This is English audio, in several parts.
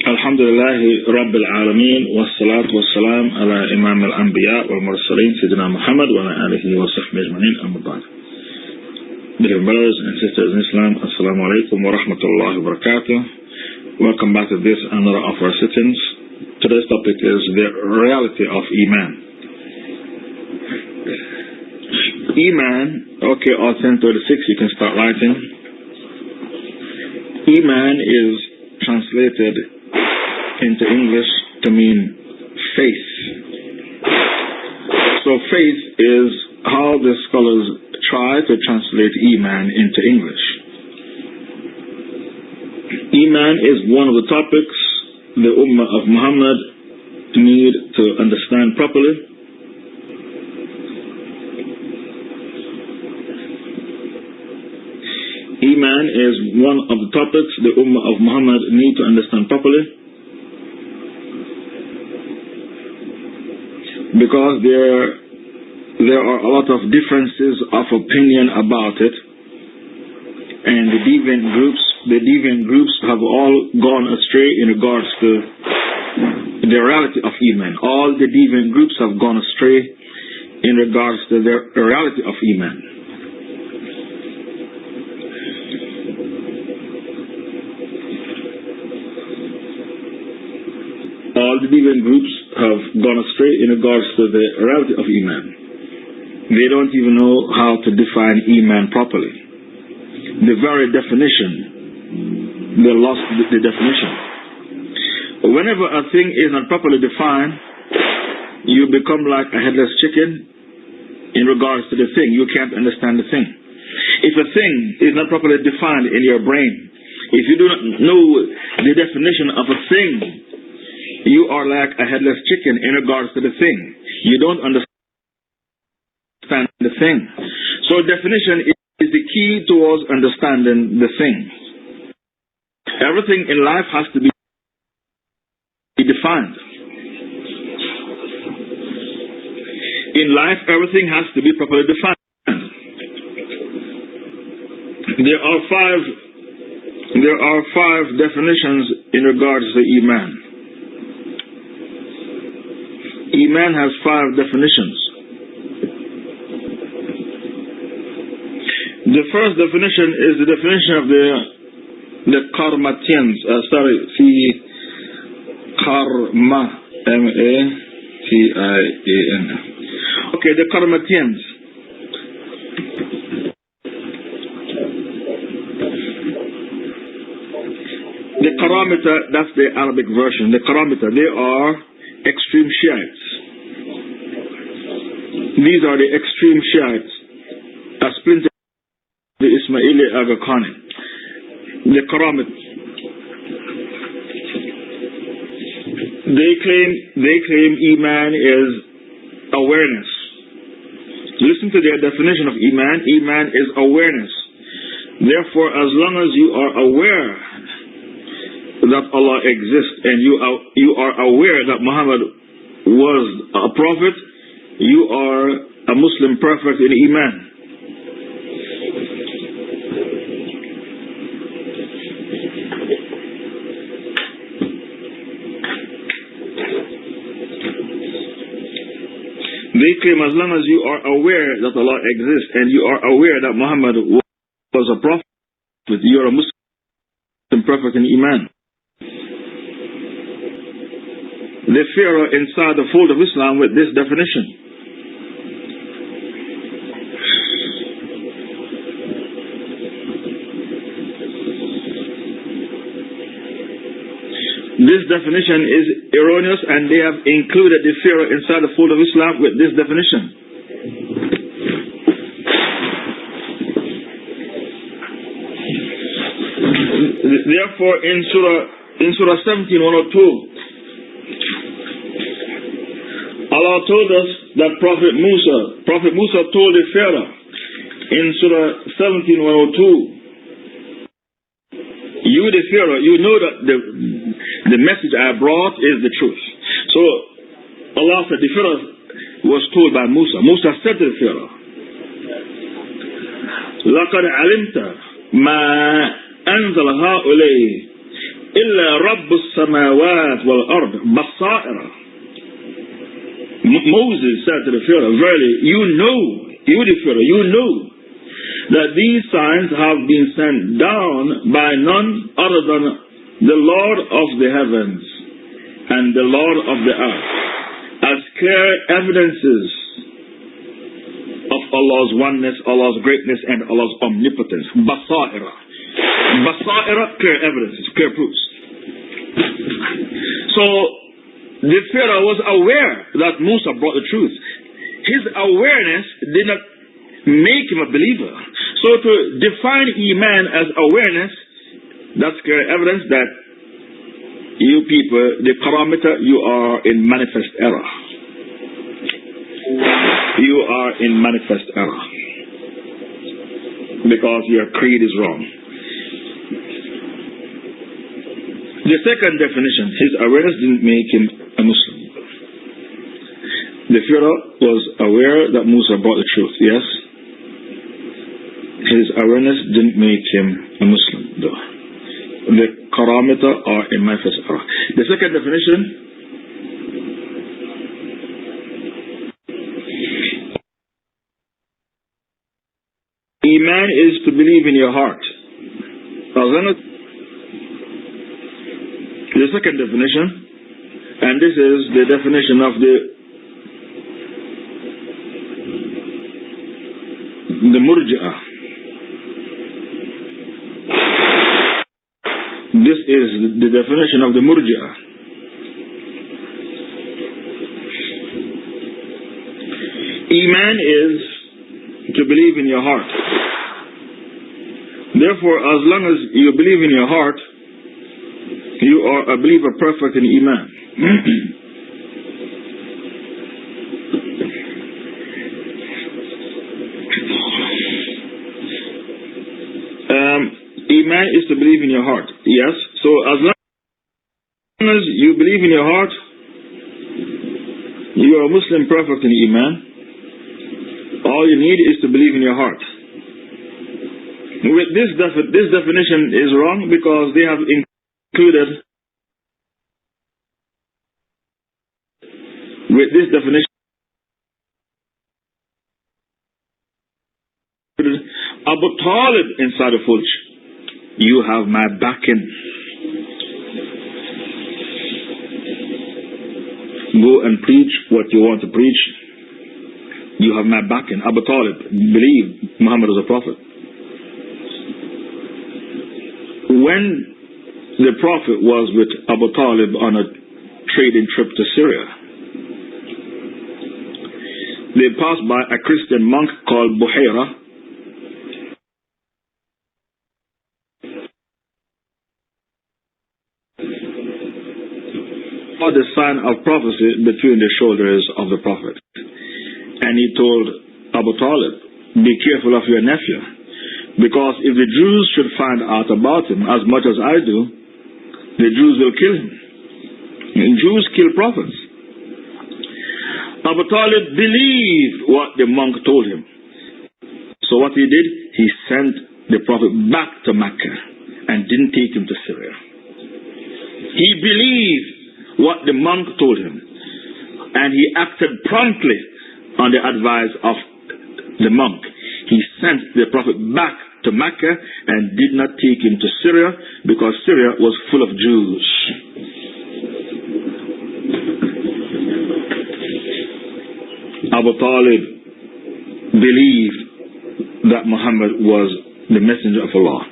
Alhamdulillahi Rabbil Alameen Wassalatu wassalam ala Imam al-Anbiya wal-Mursaleen Sayyidina Muhammad wa ala alihi wa sahbihi ajma'in amma ba'd. Dear brothers and sisters in Islam, Assalamu alaikum wa rahmatullahi wa barakatuh. Welcome back to this another of our sittings. Today's topic is the reality of Iman. Iman, okay, all 1036, you can start writing. Iman is translated into English to mean faith. So faith is how the scholars try to translate Iman into English. Iman is one of the topics the Ummah of Muhammad need to understand properly. Iman is one of the topics the Ummah of Muhammad need to understand properly, because there are a lot of differences of opinion about it, and the deviant groups have all gone astray in regards to the reality of Iman. All the deviant groups have gone astray in regards to the reality of Iman. All the deviant groups have gone astray in regards to the reality of Iman. They don't even know how to define Iman properly. The very definition, they lost the definition. Whenever a thing is not properly defined, you become like a headless chicken in regards to the thing. You can't understand the thing. If a thing is not properly defined in your brain, if you do not know the definition of a thing, you are like a headless chicken in regards to the thing. You don't understand the thing. So definition is the key towards understanding the thing. Everything in life has to be defined. In life, everything has to be properly defined. There are five definitions in regards to Iman. Iman has 5 definitions. The first definition is the definition of the Karmatians. Karma, M-A-T-I-A-N. Okay, the Karmatians. The Karamita, that's the Arabic version. The Karamita, they are extreme Shiites. These are the extreme Shiites, a splinter of the Ismaili Aga-Khani. The Karamit, they claim Iman is awareness. Listen to their definition of Iman. Iman is awareness. Therefore, as long as you are aware that Allah exists, and you are aware that Muhammad was a prophet, you are a Muslim perfect in Iman. They claim as long as you are aware that Allah exists and you are aware that Muhammad was a prophet, you are a Muslim perfect in Iman. The Pharaoh inside the fold of Islam with this definition. This definition is erroneous, and they have included the Pharaoh inside the fold of Islam with this definition. Therefore, in Surah 17:102, Allah told us that Prophet Musa told the Pharaoh in Surah 17:102, you the Pharaoh, you know that the message I brought is the truth. So Allah said, the Pharaoh was told by Musa. Musa said to the Pharaoh, لَقَدْ عَلِمْتَ مَا أَنزَلَ هَؤُلَاءِ إِلَّا رَبُّ السَّمَاوَاتِ وَالْأَرْضِ بَصَائِرَ. Moses said to the Pharaoh, verily, you the Pharaoh, you know that these signs have been sent down by none other than the Lord of the heavens and the Lord of the earth, as clear evidences of Allah's oneness, Allah's greatness, and Allah's omnipotence. Basaira. Basaira, clear evidences, clear proofs. So, the Pharaoh was aware that Musa brought the truth. His awareness did not make him a believer. So to define Iman as awareness, that's clear evidence that you people, the parameter, you are in manifest error. You are in manifest error. Because your creed is wrong. The second definition, his awareness didn't make him a Muslim. The Pharaoh was aware that Musa brought the truth, yes? His awareness didn't make him a Muslim, though. The parameter are in manifest error. The second definition, Iman is to believe in your heart. The second definition, and this is the definition of the Murji'ah. This is the definition of the Murji'ah. Iman is to believe in your heart. Therefore, as long as you believe in your heart, you are a believer perfect in Iman. Iman is to believe in your heart. Yes. So as long as you believe in your heart, you are a Muslim perfect in Iman. All you need is to believe in your heart. With this definition is wrong because they have included with this definition Abu Talib inside the fold. You have my backing. Go and preach what you want to preach. You have my backing. Abu Talib, believe Muhammad is a prophet. When the Prophet was with Abu Talib on a trading trip to Syria, they passed by a Christian monk called Buhaira. Saw the sign of prophecy between the shoulders of the Prophet. And he told Abu Talib, be careful of your nephew, because if the Jews should find out about him as much as I do, the Jews will kill him. And Jews kill prophets. Abu Talib believed what the monk told him. So what he did, he sent the Prophet back to Mecca and didn't take him to Syria. He believed what the monk told him, and he acted promptly on the advice of the monk. He sent the Prophet back to Mecca and did not take him to Syria because Syria was full of Jews. Abu Talib believed that Muhammad was the messenger of Allah.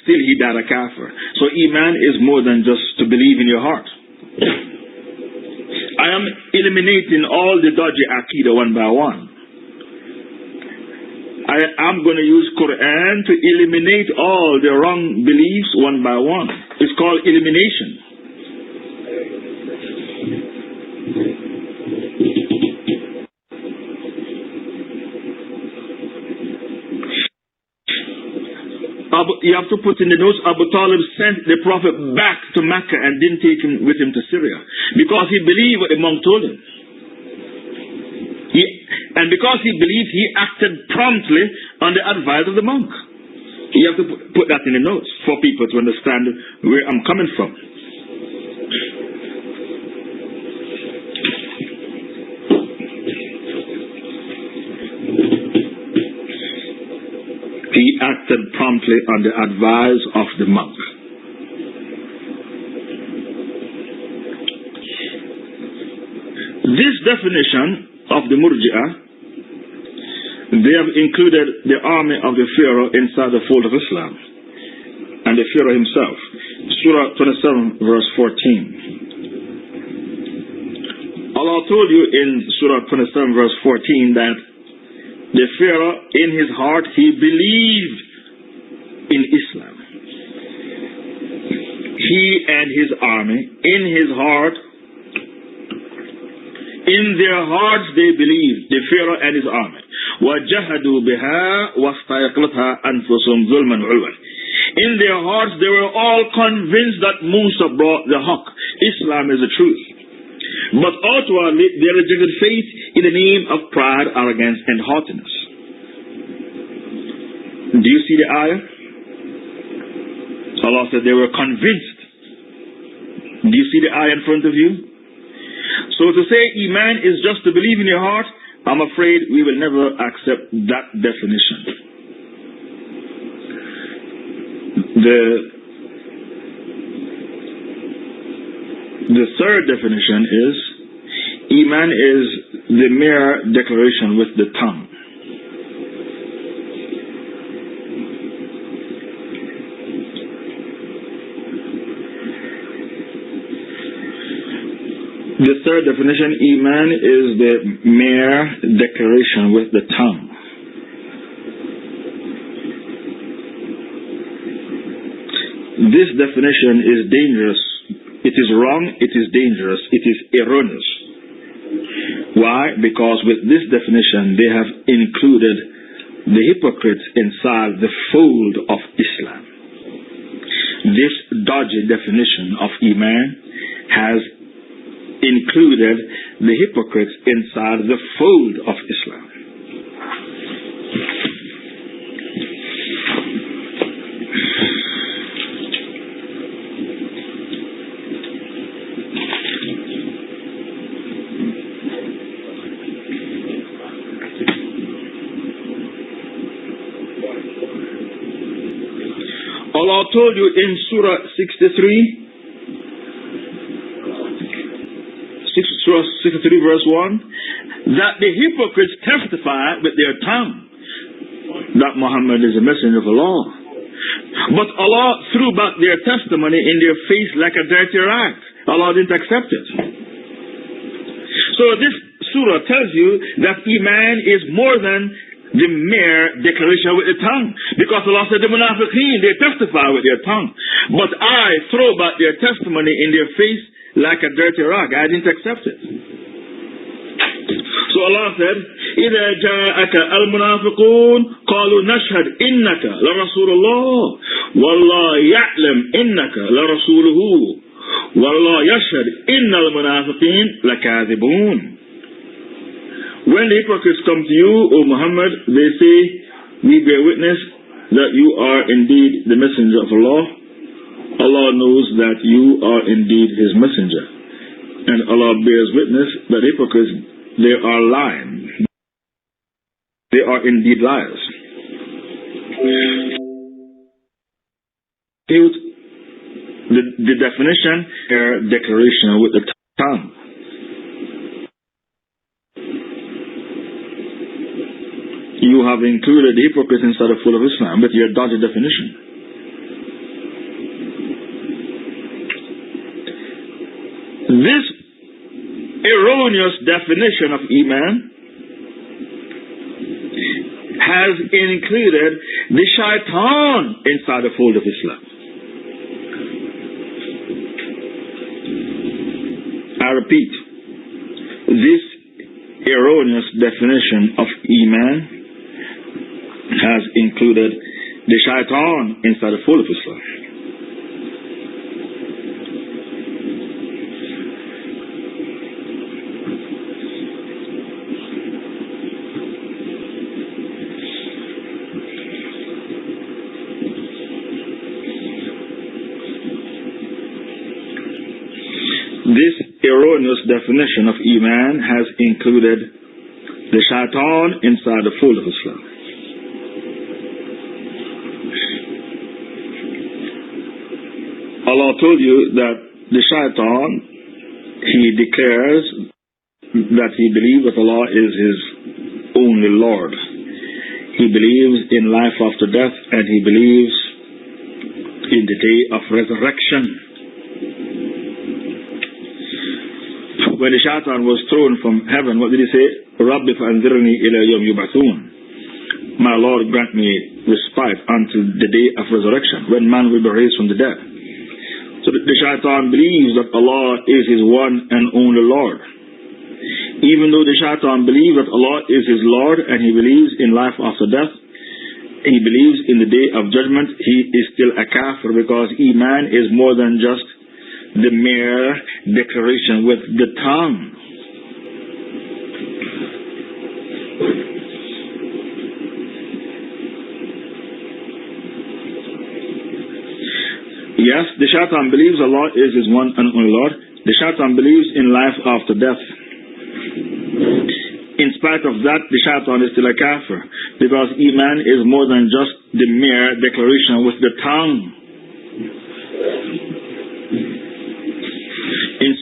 Still he died a kafir. So Iman is more than just to believe in your heart. I am eliminating all the dodgy Aqidah one by one. I am going to use Quran to eliminate all the wrong beliefs one by one. It's called elimination. You have to put in the notes, Abu Talib sent the Prophet back to Mecca and didn't take him with him to Syria because he believed what the monk told him. And because he believed, he acted promptly on the advice of the monk. You have to put that in the notes for people to understand where I'm coming from. He acted promptly on the advice of the monk. This definition of the Murji'ah, they have included the army of the Pharaoh inside the fold of Islam and the Pharaoh himself. Surah 27 verse 14. Allah told you in Surah 27 verse 14 that the Pharaoh in his heart he believed in Islam. He and his army in his heart, in their hearts they believed, the Pharaoh and his army. وَجَهَدُوا بِهَا وَاسْتَيْقَنَتْهَا أَنفُسُهُمْ ظُلْمًا وَعُلْوًا. In their hearts they were all convinced that Musa brought the haqq. Islam is the truth. But outwardly they rejected faith in the name of pride, arrogance and haughtiness. Do you see the ayah? Allah said they were convinced. Do you see the ayah in front of you? So to say Iman is just to believe in your heart, I'm afraid we will never accept that definition. The third definition is Iman is the mere declaration with the tongue. The third definition, Iman is the mere declaration with the tongue. This definition is dangerous. It is wrong, it is dangerous, it is erroneous. Why? Because with this definition, they have included the hypocrites inside the fold of Islam. This dodgy definition of Iman has included the hypocrites inside the fold of Islam. Allah told you in Surah 63, Surah 63 verse 1, that the hypocrites testify with their tongue that Muhammad is a messenger of Allah. But Allah threw back their testimony in their face like a dirty rag. Allah didn't accept it. So this surah tells you that Iman is more than the mere declaration with the tongue. Because Allah said the munafiqeen, they testify with their tongue. But I throw back their testimony in their face like a dirty rag. I didn't accept it. So Allah said, إِذَا جَاءَكَ الْمُنَافِقُونَ قَالُوا نَشْهَدْ إِنَّكَ لَرَسُولُ اللَّهِ وَاللَّهُ يَعْلَمْ إِنَّكَ لَرَسُولُهُ وَاللَّهُ يَشْهَدْ إِنَّ الْمُنَافِقِينَ لَكَاذِبُونَ. When the hypocrites come to you, O Muhammad, they say, we bear witness that you are indeed the messenger of Allah. Allah knows that you are indeed His messenger. And Allah bears witness that hypocrites, they are lying. They are indeed liars. The definition, declaration with the tongue. You have included the hypocrites inside the fold of Islam with your dodgy definition. This erroneous definition of Iman has included the shaitan inside the fold of Islam. I repeat, this erroneous definition of Iman has included the shaitan inside the fold of Islam. This erroneous definition of Iman has included the shaitan inside the fold of Islam. Allah told you that the shaitan, he declares that he believes that Allah is his only Lord. He believes in life after death, and he believes in the day of resurrection. When the shaitan was thrown from heaven, what did he say? Rabbi fa'anzirni ila yawm yub'athun. My Lord, grant me respite until the day of resurrection, when man will be raised from the dead. So the shaitan believes that Allah is his one and only Lord. Even though the shaitan believes that Allah is his Lord and he believes in life after death, he believes in the day of judgment, he is still a kafir, because Iman is more than just the mere declaration with the tongue. Yes, the shaitan believes Allah is his one and only Lord. The shaitan believes in life after death. In spite of that, the shaitan is still a kafir, because Iman is more than just the mere declaration with the tongue.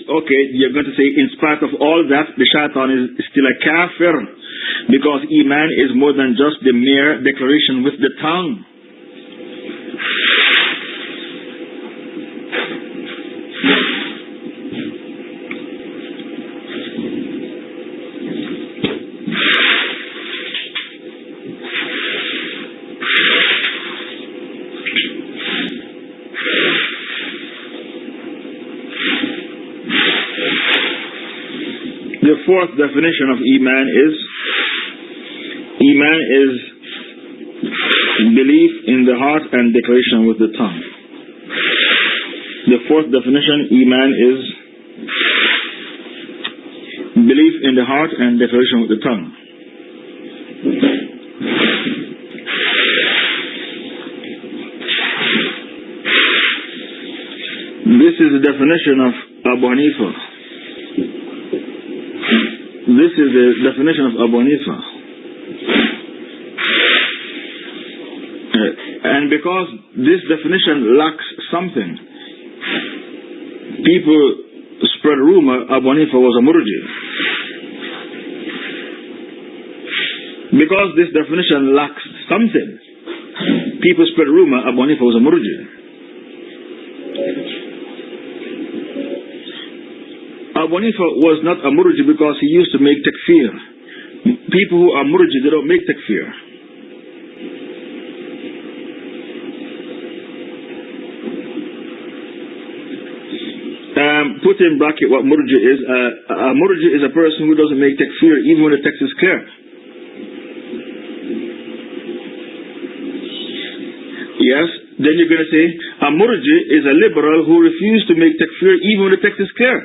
Okay, you're going to say, in spite of all that, the shaitan is still a kafir, because Iman is more than just the mere declaration with the tongue. The fourth definition of Iman is belief in the heart and declaration with the tongue. The fourth definition, Iman is belief in the heart and declaration with the tongue. This is the definition of Abu Hanifa. This is the definition of Abu Hanifa. And because this definition lacks something, people spread rumor Abu Hanifa was a murji. Because this definition lacks something, people spread rumor Abu Hanifa was a murji. Abu Hanifa was not a murji because he used to make takfir. People who are murji, they don't make takfir. Put in bracket what murji is. A murji is a person who doesn't make takfir even when the text is clear. Yes, then you're going to say a murji is a liberal who refuses to make takfir even when the text is clear.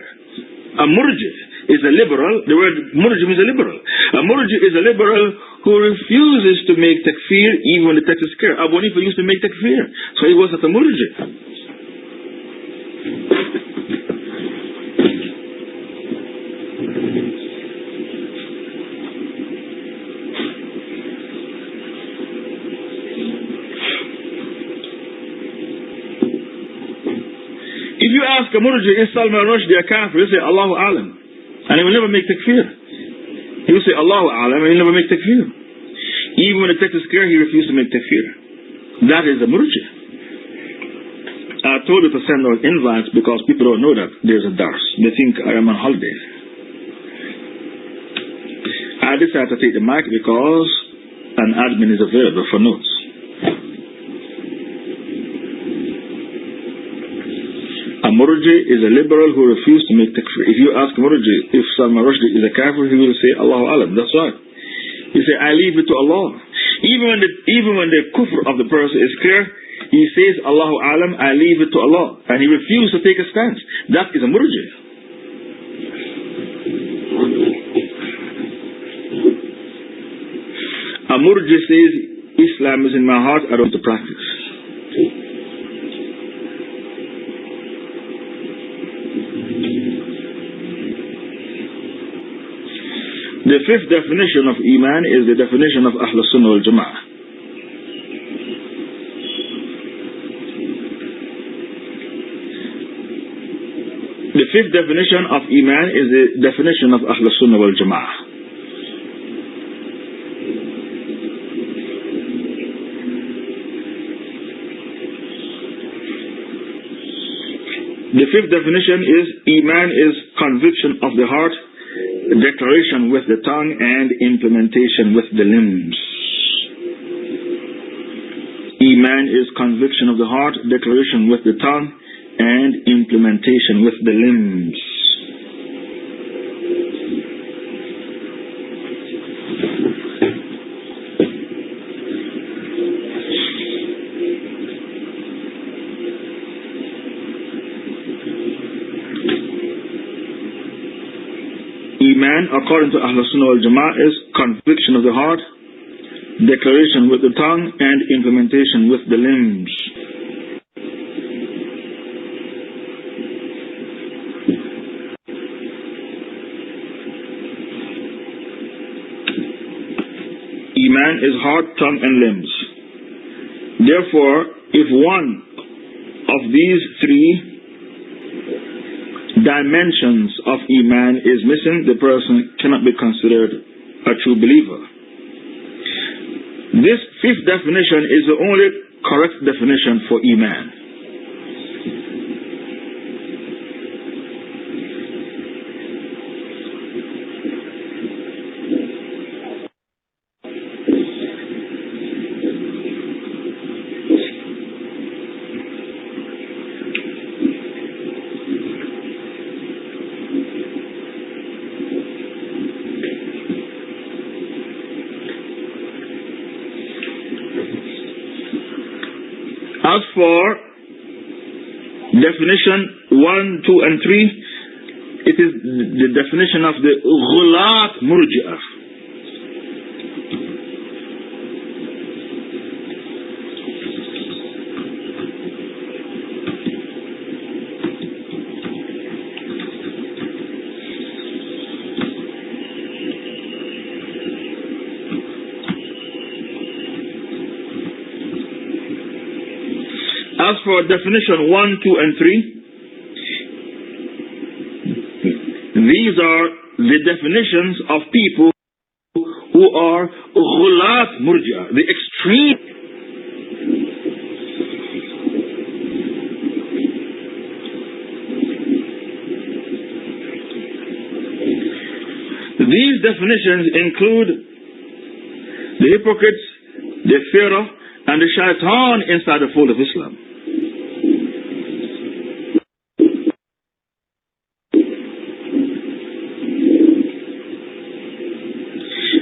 A murji is a liberal. The word murji means a liberal. A murji is a liberal who refuses to make takfir even when the text is clear. Abu Hanifa used to make takfir, so he was not a murji. If you ask a murji, is Salman Rushdie a kafir? He'll say, Allahu Alam. And he will never make takfir. He will say, Allahu Alam, and he'll never make takfir. Even when the text is clear, he refused to make takfir. That is a murji. I told you to send out invites because people don't know that there's a dars. They think I am on holiday. I decided to take the mic because an admin is available for notes. A murji is a liberal who refused to make takfir. If you ask murji if Salman Rushdie is a kafir, he will say Allahu Alam. That's right. He say, I leave it to Allah. Even when the kufr of the person is clear, he says Allahu Alam, I leave it to Allah, and he refused to take a stance. That is a murji. A murji says Islam is in my heart, I don't want to practice. The fifth definition of Iman is the definition of Ahl Sunnah wal Jama'ah. The fifth definition of Iman is the definition of Ahl Sunnah wal Jama'ah. The fifth definition is Iman is conviction of the heart, declaration with the tongue, and implementation with the limbs. Iman is conviction of the heart, declaration with the tongue, and implementation with the limbs. Iman, according to Ahl Sunnah wal Jama'ah, is conviction of the heart, declaration with the tongue, and implementation with the limbs. Iman is heart, tongue, and limbs. Therefore, if one of these three dimensions of Iman is missing, the person cannot be considered a true believer. This fifth definition is the only correct definition for Iman. As for definition 1, 2, and 3, it is the definition of the Ghulat Murji'ah. As for definition 1, 2, and 3, these are the definitions of people who are Ghulat Murji'ah, the extreme. These definitions include the hypocrites, the pharaoh, and the shaitan inside the fold of Islam.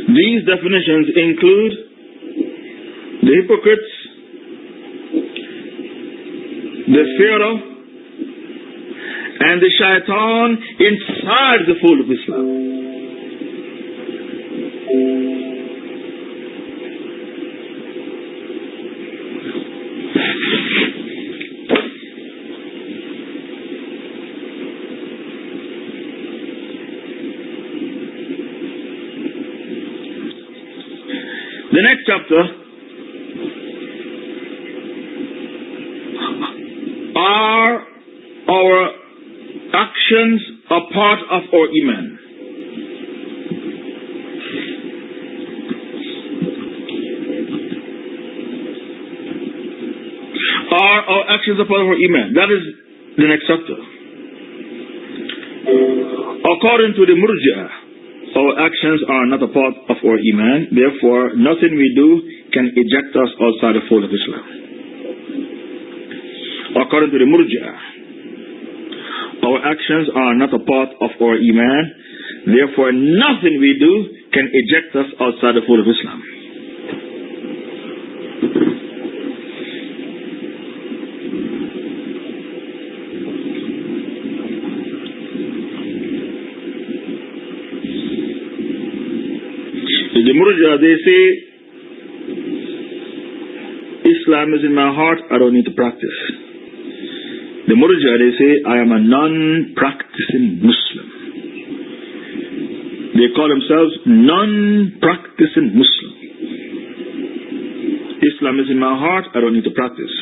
These definitions include the hypocrites, the pharaoh, and the shaitan inside the fold of Islam. The next chapter are our actions a part of our Iman. Are our actions a part of our Iman? That is the next chapter. According to the Murji'ah, our actions are not a part of our Iman, therefore nothing we do can eject us outside the fold of Islam. According to the Murji'ah, our actions are not a part of our Iman, therefore nothing we do can eject us outside the fold of Islam. The Murji'ah, they say, Islam is in my heart, I don't need to practice. The Murji'ah, they say, I am a non-practicing Muslim. They They call themselves non-practicing Muslim. Islam is in my heart, I don't need to practice.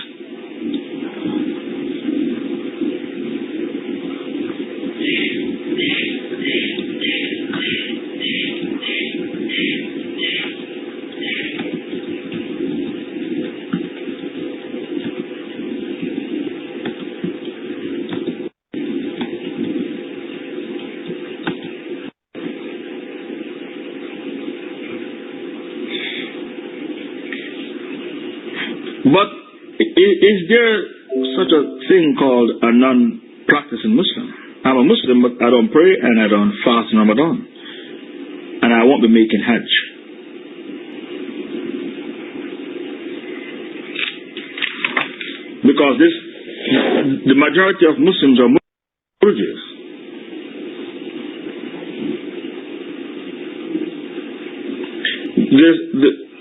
But is there such a thing called a non-practicing Muslim? I'm a Muslim, but I don't pray and I don't fast in Ramadan. And I won't be making Hajj. Because the majority of Muslims are religious.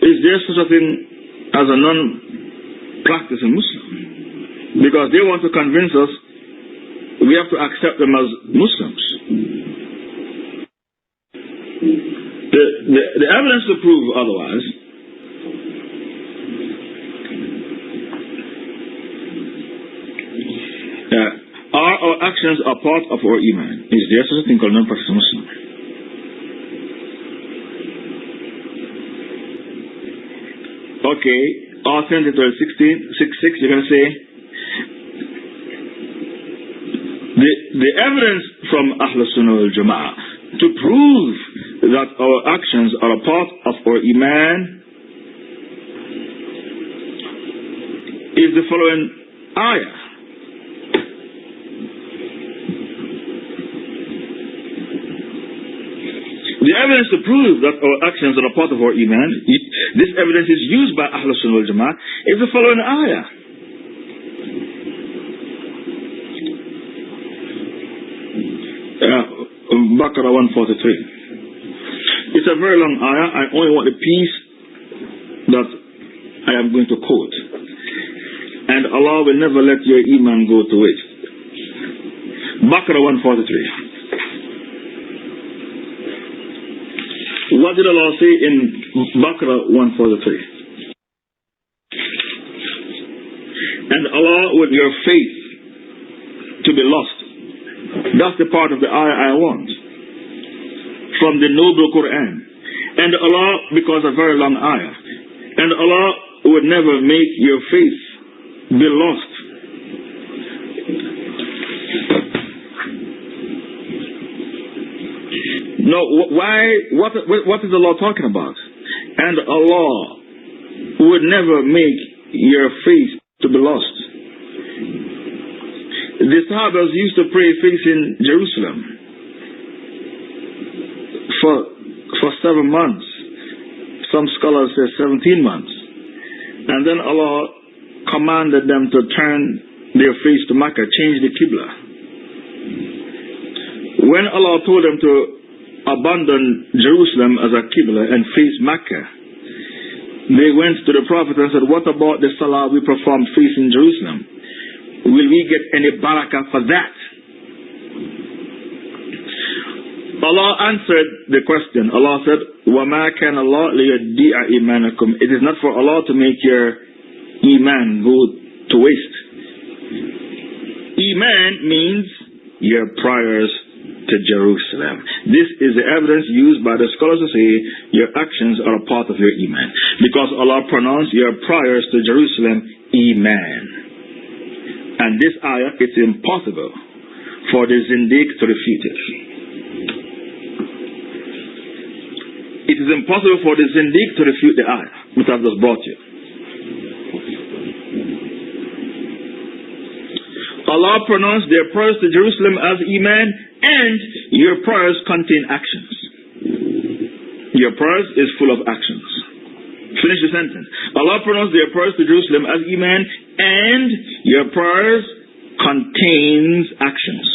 Is there such a thing as a non-practicing Muslim? Because they want to convince us we have to accept them as Muslims. The evidence to prove otherwise are our actions a part of our Iman? Is there such a thing called non-practicing Muslim? Okay, authentic 16:6, you're going to say the evidence from Ahlus Sunnah wal Jama'ah to prove that our actions are a part of our Iman is the following ayah. The evidence to prove that our actions are a part of our Iman, this evidence is used by Ahlus Sunnah wal Jama'ah, is the following ayah. Baqarah 143. It's a very long ayah. I only want the piece that I am going to quote. And Allah will never let your Iman go to waste. Baqarah 143. What did Allah say in Baqarah 143? And Allah with your faith to be lost. That's the part of the ayah I want. From the noble Quran. And Allah, because a very long ayah. And Allah would never make your faith be lost. No, what is Allah talking about? And Allah would never make your faith to be lost. The Sahabas used to pray facing Jerusalem for 7 months. Some scholars say 17 months. And then Allah commanded them to turn their face to Mecca, change the Qibla. When Allah told them to abandon Jerusalem as a Qibla and face Mecca, they went to the Prophet and said, what about the Salah we performed facing Jerusalem? Will we get any barakah for that? Allah answered the question. Allah said, وَمَا كَانَ اللَّهُ لِيُضِيعَ إِيمَانَكُمْ. It is not for Allah to make your Iman go to waste. Iman means your prayers to Jerusalem. This is the evidence used by the scholars to say your actions are a part of your Iman. Because Allah pronounced your prayers to Jerusalem Iman. And this ayah, it's impossible for the Zindiq to refute it. It is impossible for the Zindiq to refute the ayah which I've just brought you. Allah pronounced their prayers to Jerusalem as Iman, and your prayers contain actions. Your prayers is full of actions. Finish the sentence. Allah pronounced their prayers to Jerusalem as Iman, and your prayers contains actions.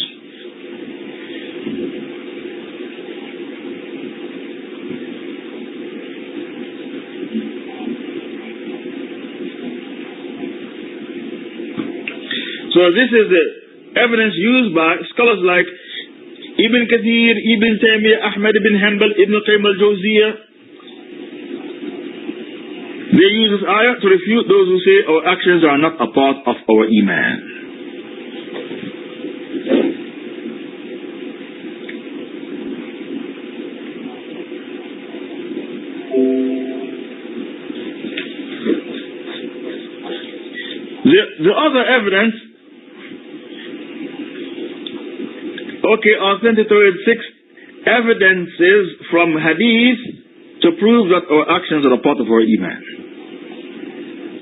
So this is the evidence used by scholars like Ibn Kathir, Ibn Taymiyah, Ahmad ibn Hanbal, Ibn Qayyim al-Jawziyah, they use this ayah to refute those who say our actions are not a part of our Iman. The other evidence, authentic Tawhid 6, evidences from hadith to prove that our actions are a part of our Iman.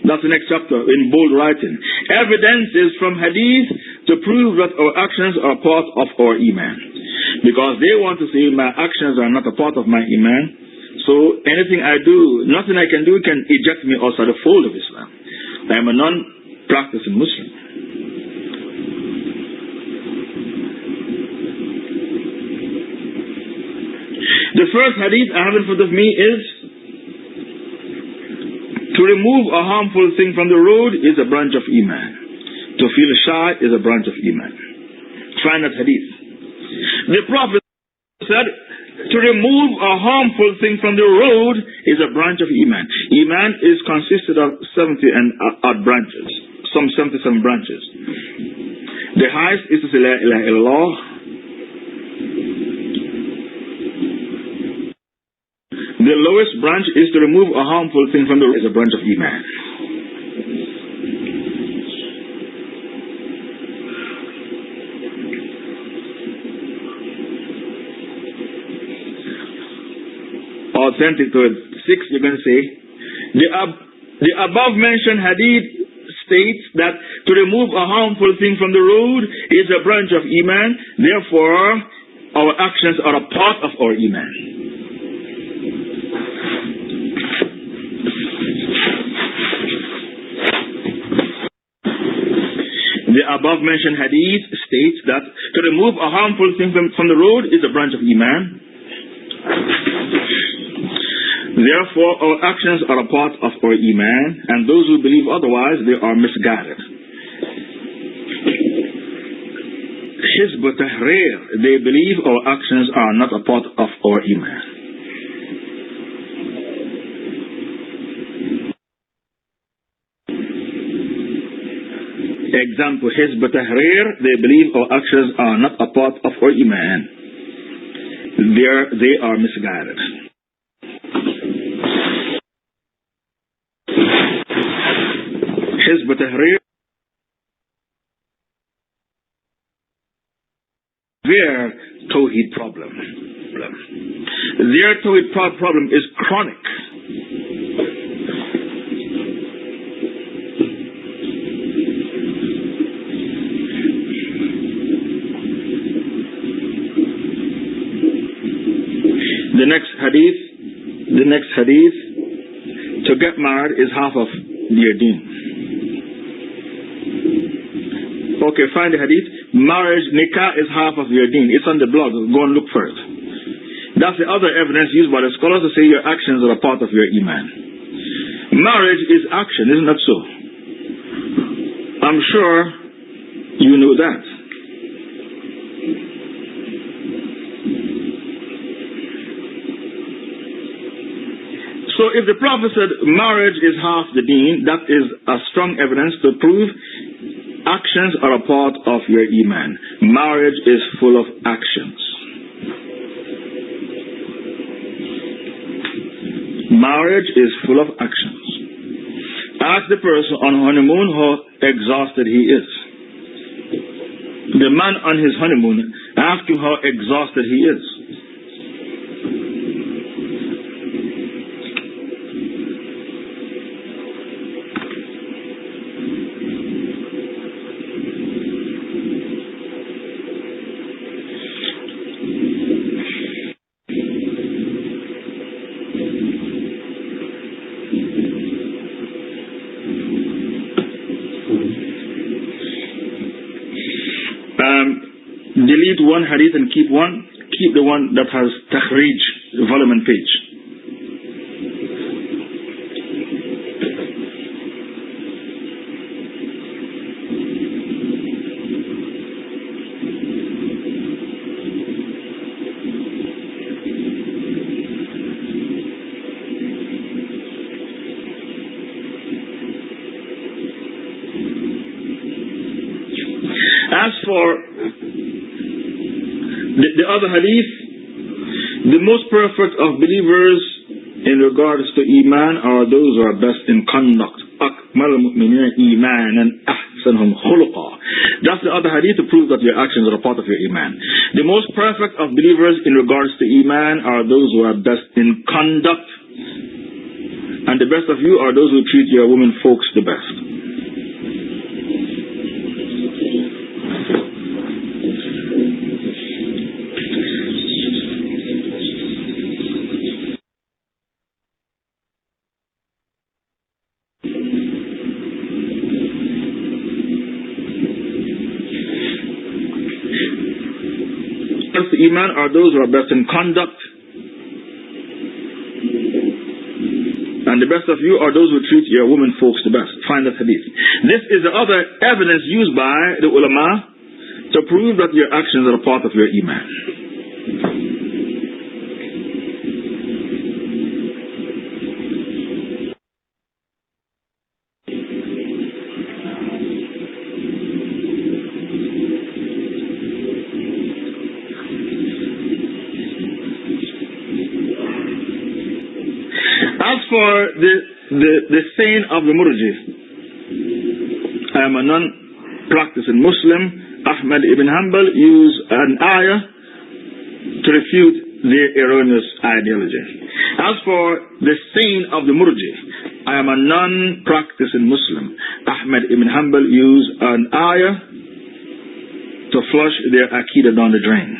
That's the next chapter in bold writing. Evidences from hadith to prove that our actions are a part of our Iman. Because they want to say my actions are not a part of my Iman, so anything I do, nothing I can do can eject me outside the fold of Islam. I am a non-practicing Muslim. The first hadith I have in front of me is, to remove a harmful thing from the road is a branch of Iman. To feel shy is a branch of Iman. Find that hadith. The Prophet said, to remove a harmful thing from the road is a branch of Iman. Iman is consisted of 70 and odd branches. Some 77 branches. The highest is to say La ilaha illallah. The lowest branch is to remove a harmful thing from the road is a branch of Iman. Authentic to 6, you're going to say, the above mentioned hadith states that to remove a harmful thing from the road is a branch of Iman, therefore our actions are a part of our Iman. The above mentioned hadith states that to remove a harmful thing from the road is a branch of Iman. Therefore, our actions are a part of our Iman, and those who believe otherwise, they are misguided. Hizb Tahrir, they believe our actions are not a part of our Iman. Example, Hizb Tahrir, they believe our actions are not a part of our Iman. They are misguided. Hizb Tahrir, their Tawheed problem. Their Tawheed problem is chronic. The next hadith, to get married is half of your deen. Okay, find the hadith. Marriage, nikah is half of your deen. It's on the blog. Go and look for it. That's the other evidence used by the scholars to say your actions are a part of your iman. Marriage is action, isn't that so? I'm sure you know that. So if the Prophet said marriage is half the deen, that is a strong evidence to prove actions are a part of your iman. Marriage is full of actions. Marriage is full of actions. Ask the person on honeymoon how exhausted he is. The man on his honeymoon, ask him how exhausted he is. Delete one hadith and keep the one that has takhrij, volume and page. As for the other hadith, the most perfect of believers in regards to Iman are those who are best in conduct. أكمل المؤمنين إيمانا أحسنهم خلقا. That's the other hadith to prove that your actions are a part of your Iman. The most perfect of believers in regards to Iman are those who are best in conduct. And the best of you are those who treat your women folks the best. Iman are those who are best in conduct, and the best of you are those who treat your women folks the best. Find that hadith. This is the other evidence used by the ulama to prove that your actions are a part of your Iman. For the saying of the Murji, I am a non-practicing Muslim, Ahmad ibn Hanbal used an ayah to refute their erroneous ideology. As for the saying of the Murji, I am a non-practicing Muslim, Ahmad ibn Hanbal used an ayah to flush their aqidah down the drain.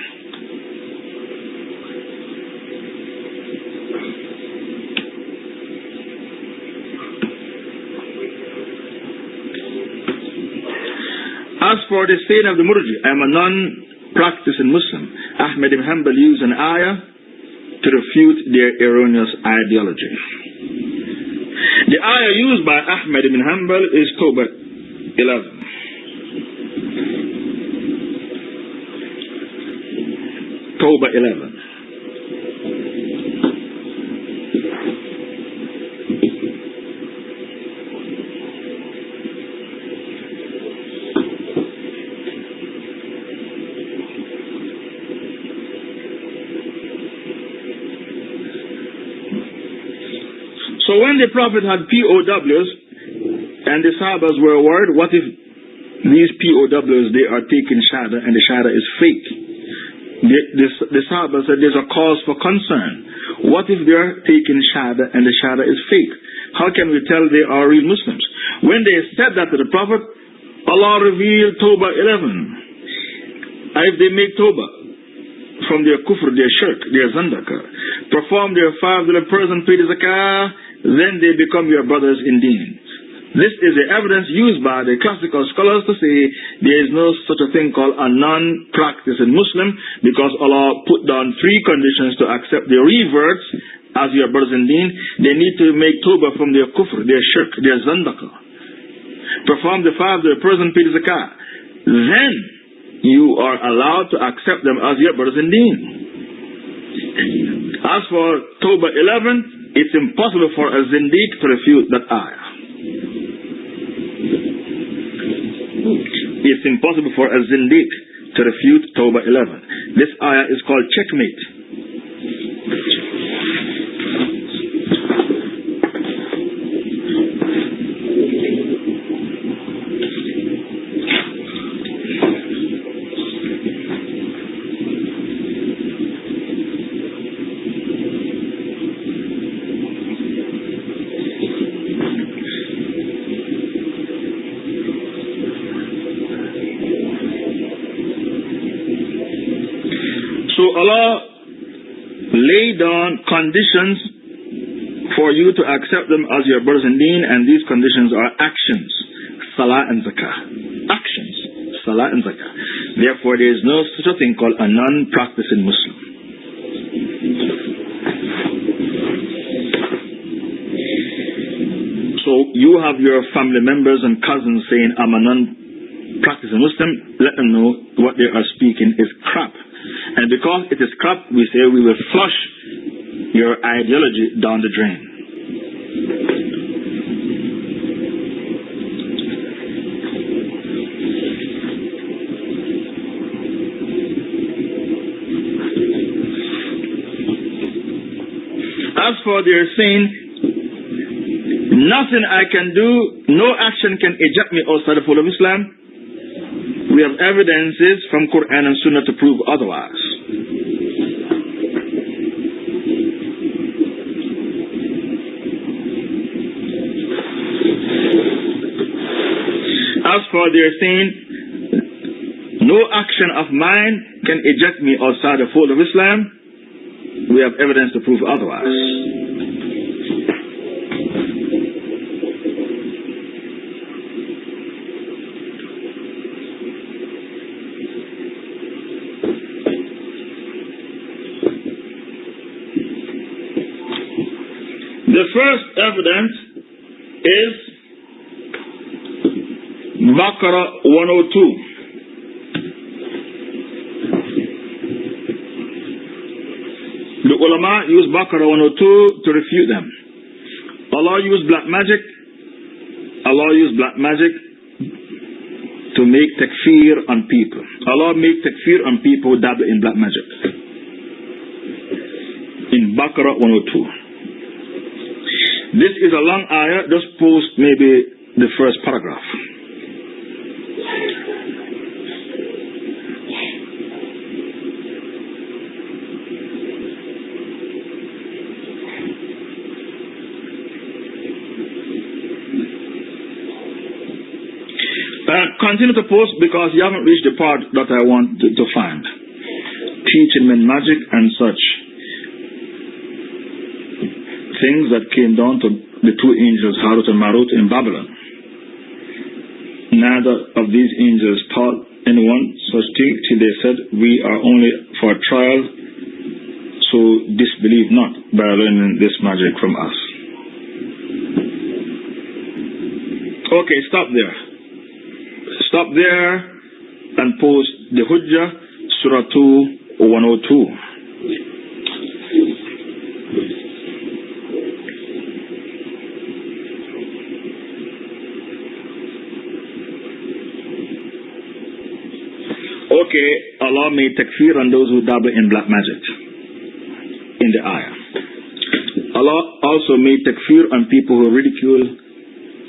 As for the saying of the Murji, I am a non-practicing Muslim, Ahmad ibn Hanbal used an ayah to refute their erroneous ideology. The ayah used by Ahmad ibn Hanbal is Tawbah 11. Tawbah 11. So when the Prophet had POWs and the Sahabas were worried, what if these POWs, they are taking shahada and the shahada is fake? The Sahabas said there's a cause for concern. What if they are taking shahada and the shahada is fake? How can we tell they are real Muslims? When they said that to the Prophet, Allah revealed Tawbah 11. And if they make Tawbah from their kufr, their shirk, their zandaka, perform their 5 prayers and pay the zakah, then they become your brothers in deen. This is the evidence used by the classical scholars to say there is no such a thing called a non-practicing Muslim, because Allah put down 3 conditions to accept the reverts as your brothers in deen. They need to make tawbah from their kufr, their shirk, their zandaka, perform the 5 prayers and pay the zakah. Then you are allowed to accept them as your brothers in deen. As for Tawbah 11, it's impossible for a zindiq to refute that ayah. It's impossible for a zindiq to refute Tawbah 11. This ayah is called checkmate. Allah laid down conditions for you to accept them as your brothers in deen, and these conditions are actions, salah and zakah. Actions, salah and zakah. Therefore, there is no such a thing called a non-practicing Muslim. So you have your family members and cousins saying, I'm a non-practicing Muslim. Let them know what they are speaking is crap. And because it is crap, we say we will flush your ideology down the drain. for their saying, nothing I can do, no action can eject me outside the fold of Islam, we have evidences from Quran and Sunnah to prove otherwise. As for their saying, no action of mine can eject me outside the fold of Islam, we have evidence to prove otherwise. The first evidence is Baqarah 102. The ulama use Baqarah 102 to refute them. Allah used black magic. Allah used black magic to make takfir on people. Allah made takfir on people who dabble in black magic. In Baqarah 102. This is a long ayah, just post maybe the first paragraph. Continue to post because you haven't reached the part that I want to find. Teaching men magic and such things that came down to the two angels Harut and Marut in Babylon. Neither of these angels taught anyone such thing till they said, we are only for trial, so disbelieve not by learning this magic from us. Okay, stop there. Stop there and post the Hujjah, Surah 2, 102. Okay, Allah made takfir on those who dabble in black magic in the ayah. Allah also made takfir on people who ridicule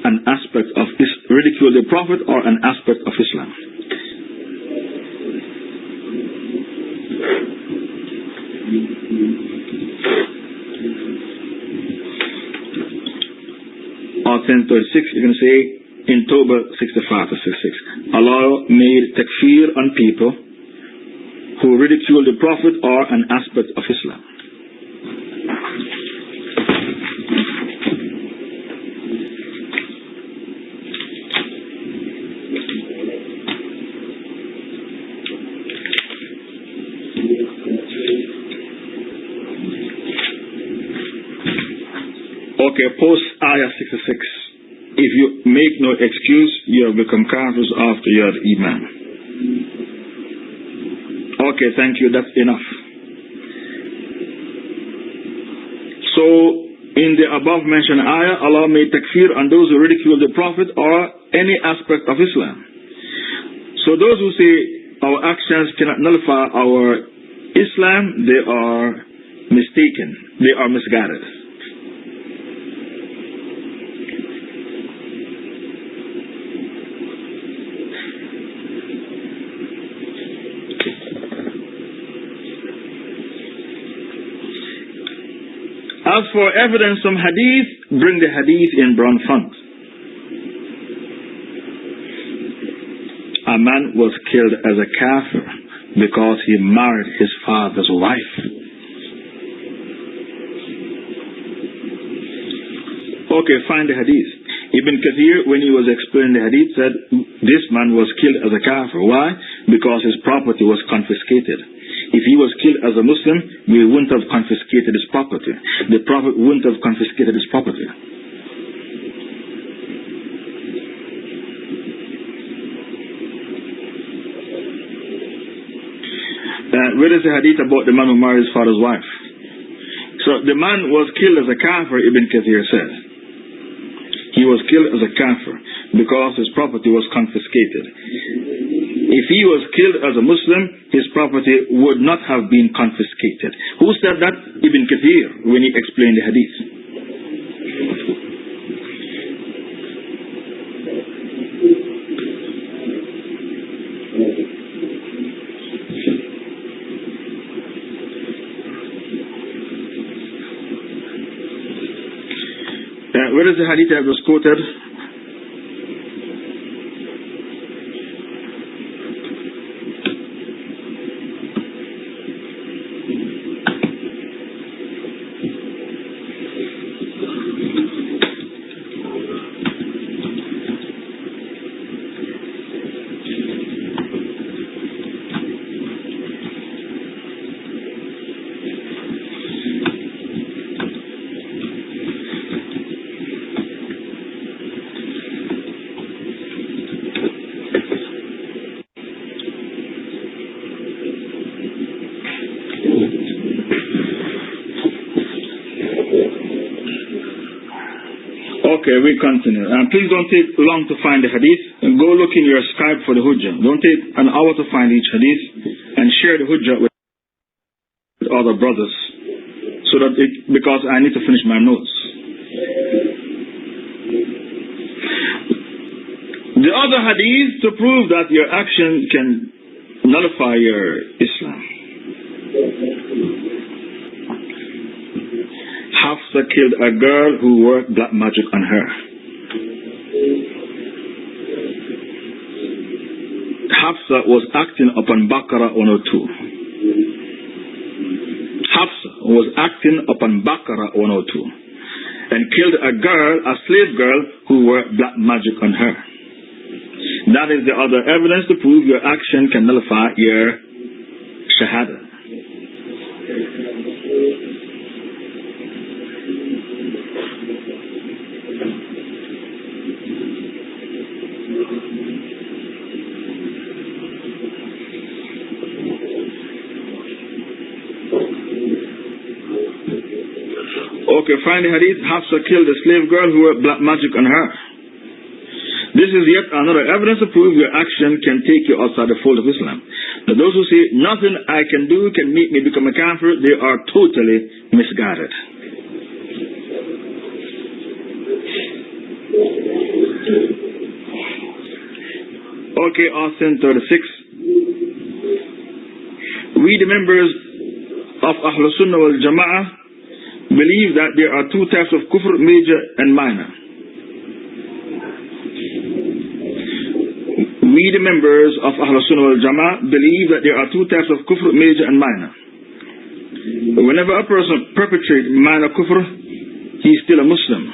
an aspect of ridicule the Prophet or an aspect of Islam. Or 1036, you can say in Tawbah 65 to 66. Allah made takfir on people who ridicule the Prophet or an aspect of Islam. Okay, post ayah 66. If you make no excuse, you have become kafirs after your Iman. Okay, thank you, that's enough. So, in the above mentioned ayah, Allah made takfir on those who ridicule the Prophet or any aspect of Islam. So those who say our actions cannot nullify our Islam, they are mistaken. They are misguided. As for evidence from hadith, bring the hadith in brown font. A man was killed as a kafir because he married his father's wife. Okay, find the hadith. Ibn Kathir, when he was explaining the hadith, said this man was killed as a kafir. Why? Because his property was confiscated. If he was killed as a Muslim, we wouldn't have confiscated his property. The Prophet wouldn't have confiscated his property. Where is the hadith about the man who married his father's wife? So the man was killed as a kafir, Ibn Kathir says. He was killed as a kafir because his property was confiscated. If he was killed as a Muslim, his property would not have been confiscated. Who said that? Ibn Kathir, when he explained the hadith. Where is the hadith that was quoted? Okay, we continue. Please don't take long to find the hadith. Go look in your Skype for the hujjah. Don't take an hour to find each hadith, and share the hujjah with other brothers, so that because I need to finish my notes. The other hadith to prove that your action can nullify your Islam. Hafsa killed a girl who worked black magic on her. Hafsa was acting upon Baqarah 102. Hafsa was acting upon Baqarah 102 and killed a girl, a slave girl, who worked black magic on her. That is the other evidence to prove your action can nullify your shahada. Okay, find the hadith. Hafsa killed a slave girl who worked black magic on her. This is yet another evidence to prove your action can take you outside the fold of Islam. Now, those who say nothing I can do can make me become a kafir, they are totally misguided. Okay, Austin 36. We, the members of Ahlul Sunnah wal Jama'ah, believe that there are two types of kufr, major and minor. We, the members of Ahlul Sunnah wal Jama'ah, believe that there are two types of kufr, major and minor. Whenever a person perpetrates minor kufr, he is still a Muslim,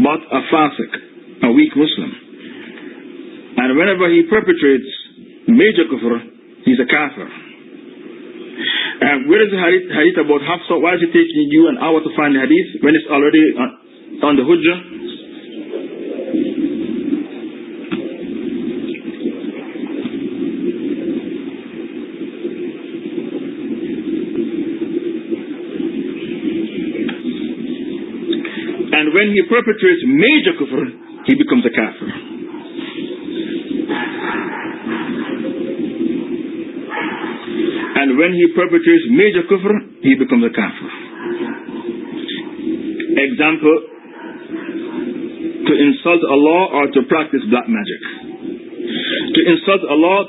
but a fasiq, a weak Muslim. And whenever he perpetrates major kufr, he is a kafir. Where is the hadith about Hafsa? Why is it taking you an hour to find the hadith when it's already on the hujjah? And when he perpetrates major kufr, he becomes a kafir. And when he perpetrates major kufr, he becomes a kafir. Example, to insult Allah or to practice black magic. To insult Allah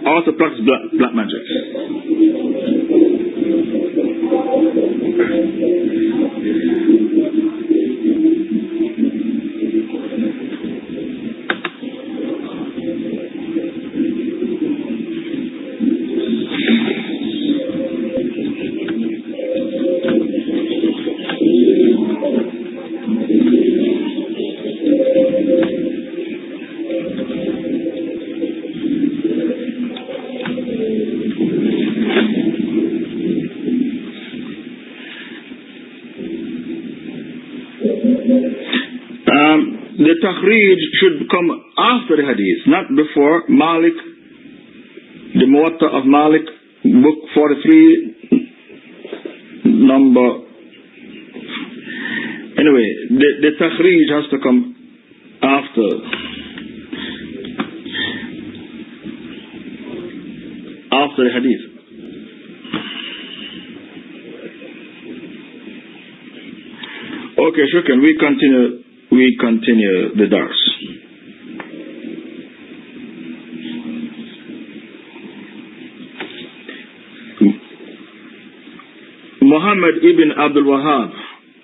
or to practice black magic. The takhrij should come after the hadith, not before. Malik, the Muwatta of Malik, book 43, number. Anyway, the takhrij has to come after. after the hadith. Okay, shukran. We continue the dars. Muhammad ibn Abdul Wahhab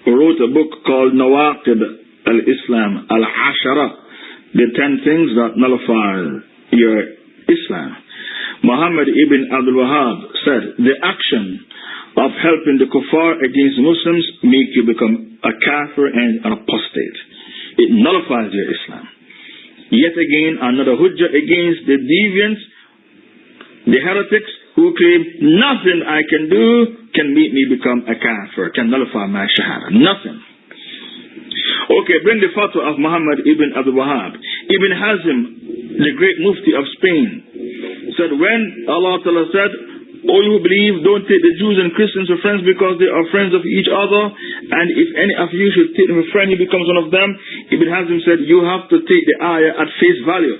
wrote a book called Narrated al-Islam al-Ashara, the 10 things that nullify your Islam. Muhammad ibn Abdul Wahhab said, the action of helping the kuffar against Muslims make you become a kafir and an apostate. It nullifies your Islam. Yet again, another hujjah against the deviants, the heretics, who claim nothing I can do can make me become a kafir, can nullify my shahada. Nothing. Okay, bring the fatwa of Muhammad ibn Abdul Wahhab. Ibn Hazm, the great mufti of Spain, said when Allah Ta'ala said, "O you who believe, don't take the Jews and Christians for friends because they are friends of each other, and if any of you should take them a friend, he becomes one of them." Ibn Hazm said, you have to take the ayah at face value.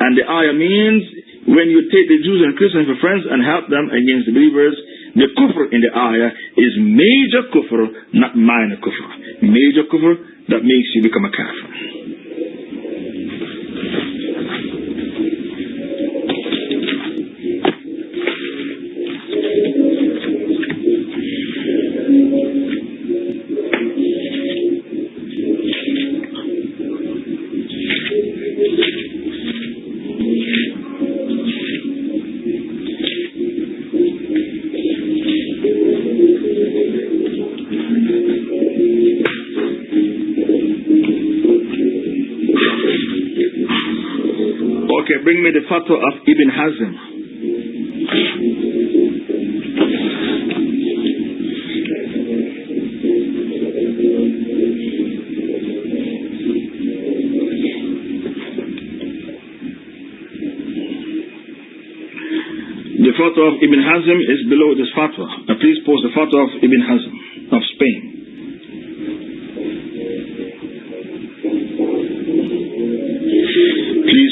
And the ayah means, when you take the Jews and Christians for friends and help them against the believers, the kufr in the ayah is major kufr, not minor kufr. Major kufr that makes you become a kafir. Bring me the fatwa of Ibn Hazm. The fatwa of Ibn Hazm is below this fatwa. Now please post the fatwa of Ibn Hazm of Spain.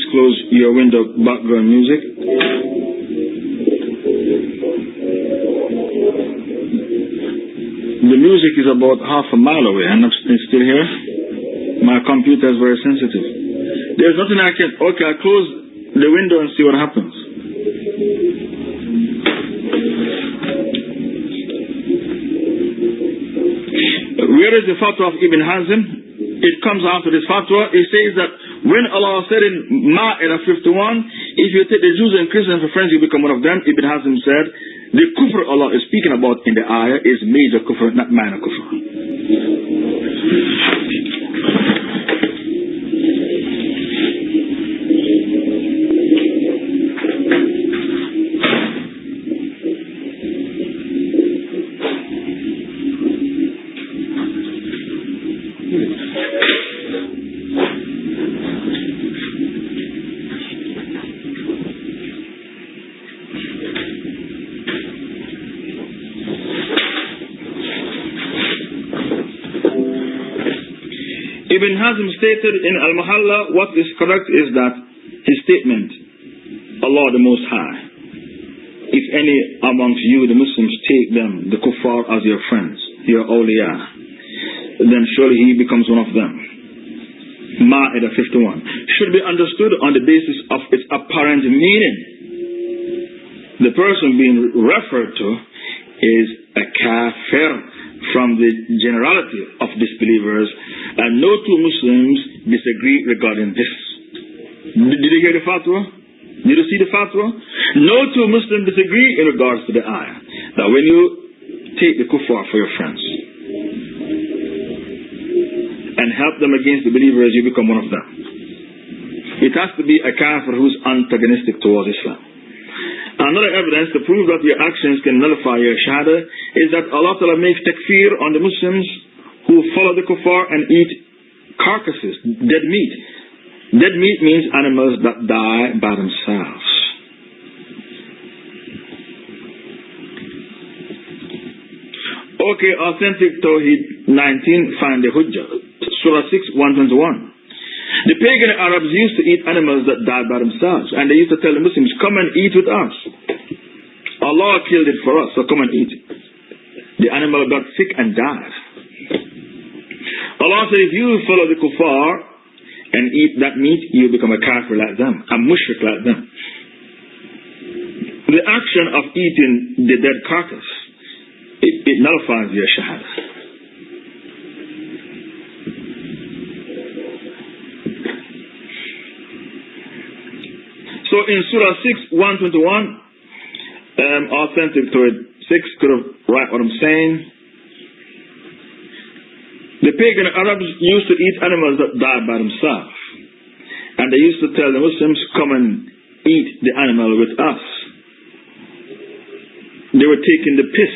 Close your window background music. The music is about half a mile away and it's still here. My computer is very sensitive. There's nothing I can... Okay, I'll close the window and see what happens. Where is the fatwa of Ibn Hazm? It comes after this fatwa. It says that when Allah said in Ma'idah 51, if you take the Jews and Christians for friends, you become one of them. Ibn Hazm said, the kufr Allah is speaking about in the ayah is major kufr, not minor kufr. Ibn Hazm stated in Al-Muhalla, what is correct is that his statement, Allah the Most High, if any amongst you, the Muslims, take them, the kuffar, as your friends, your awliya, then surely he becomes one of them. Ma'idah 51 should be understood on the basis of its apparent meaning. The person being referred to is a kafir from the generality of disbelievers, and no two Muslims disagree regarding this. Did you hear the fatwa? Did you see the fatwa? No two Muslims disagree in regards to the ayah. That when you take the kuffar for your friends and help them against the believers, you become one of them. It has to be a kafir who's antagonistic towards Islam. Another evidence to prove that your actions can nullify your shahada is that Allah Ta'ala makes takfir on the Muslims who follow the kuffar and eat carcasses, dead meat. Dead meat means animals that die by themselves. Okay, authentic Tawheed 19, find the Hujjah. Surah 6, 121. The pagan Arabs used to eat animals that died by themselves, and they used to tell the Muslims, come and eat with us. Allah killed it for us, so come and eat it. The animal got sick and died. Allah said, if you follow the kuffar and eat that meat, you become a kafir like them, a mushrik like them. The action of eating the dead carcass, it nullifies your shahada. So in Surah 6, 121, authentic to it, 6 could have write what I'm saying. The pagan Arabs used to eat animals that died by themselves. And they used to tell the Muslims, come and eat the animal with us. They were taking the piss.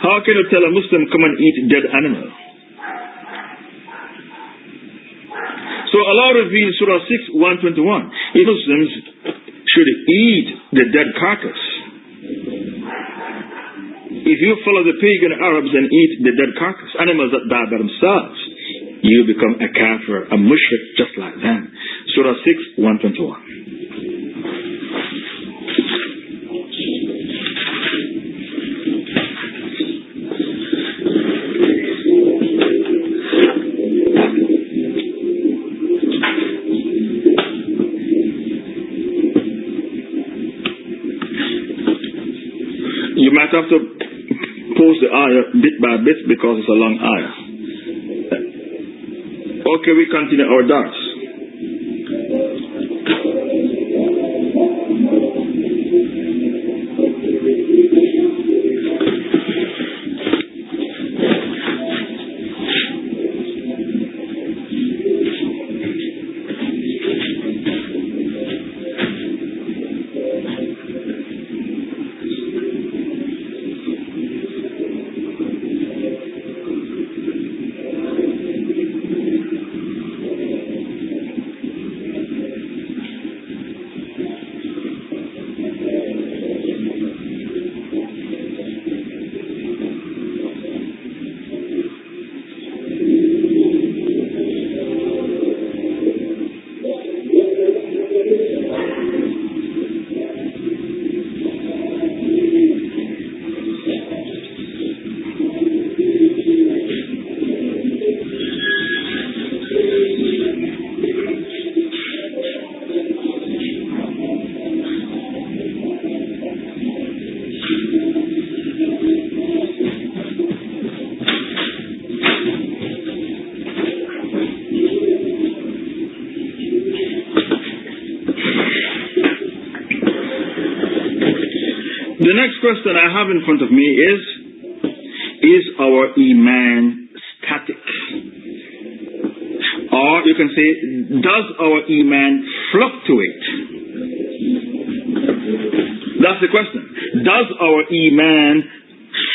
How can you tell a Muslim, come and eat dead animal? So Allah revealed Surah 6, 121. If Muslims should eat the dead carcass, if you follow the pagan Arabs and eat the dead carcass, animals that die by themselves, you become a kafir, a mushrik just like them. Surah 6, 121. You might have to pause the ayah bit by bit because it's a long ayah. Okay, we continue our dars. The next question I have in front of me is our Iman static? Or you can say, does our Iman fluctuate? That's the question. Does our Iman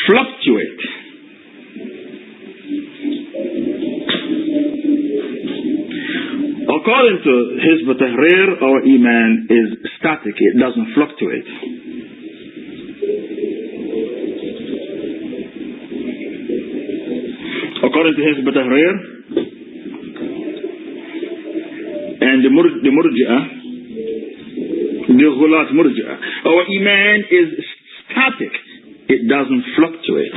fluctuate? According to Hizb Tahrir, our Iman is static. It doesn't fluctuate. According to Hizb Tahrir and the Murji'ah, the Ghulat Murji'ah, our Iman is static. It doesn't fluctuate.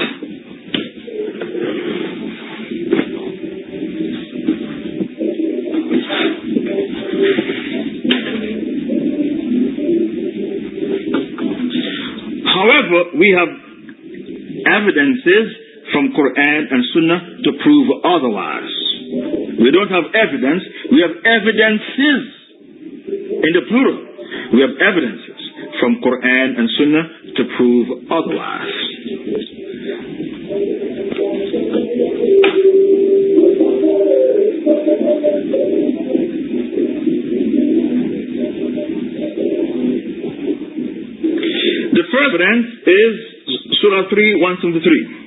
However, we have evidences from Quran and Sunnah to prove otherwise. We don't have evidence, we have evidences in the plural. We have evidences from Quran and Sunnah to prove otherwise. The first evidence is Surah 3, 173.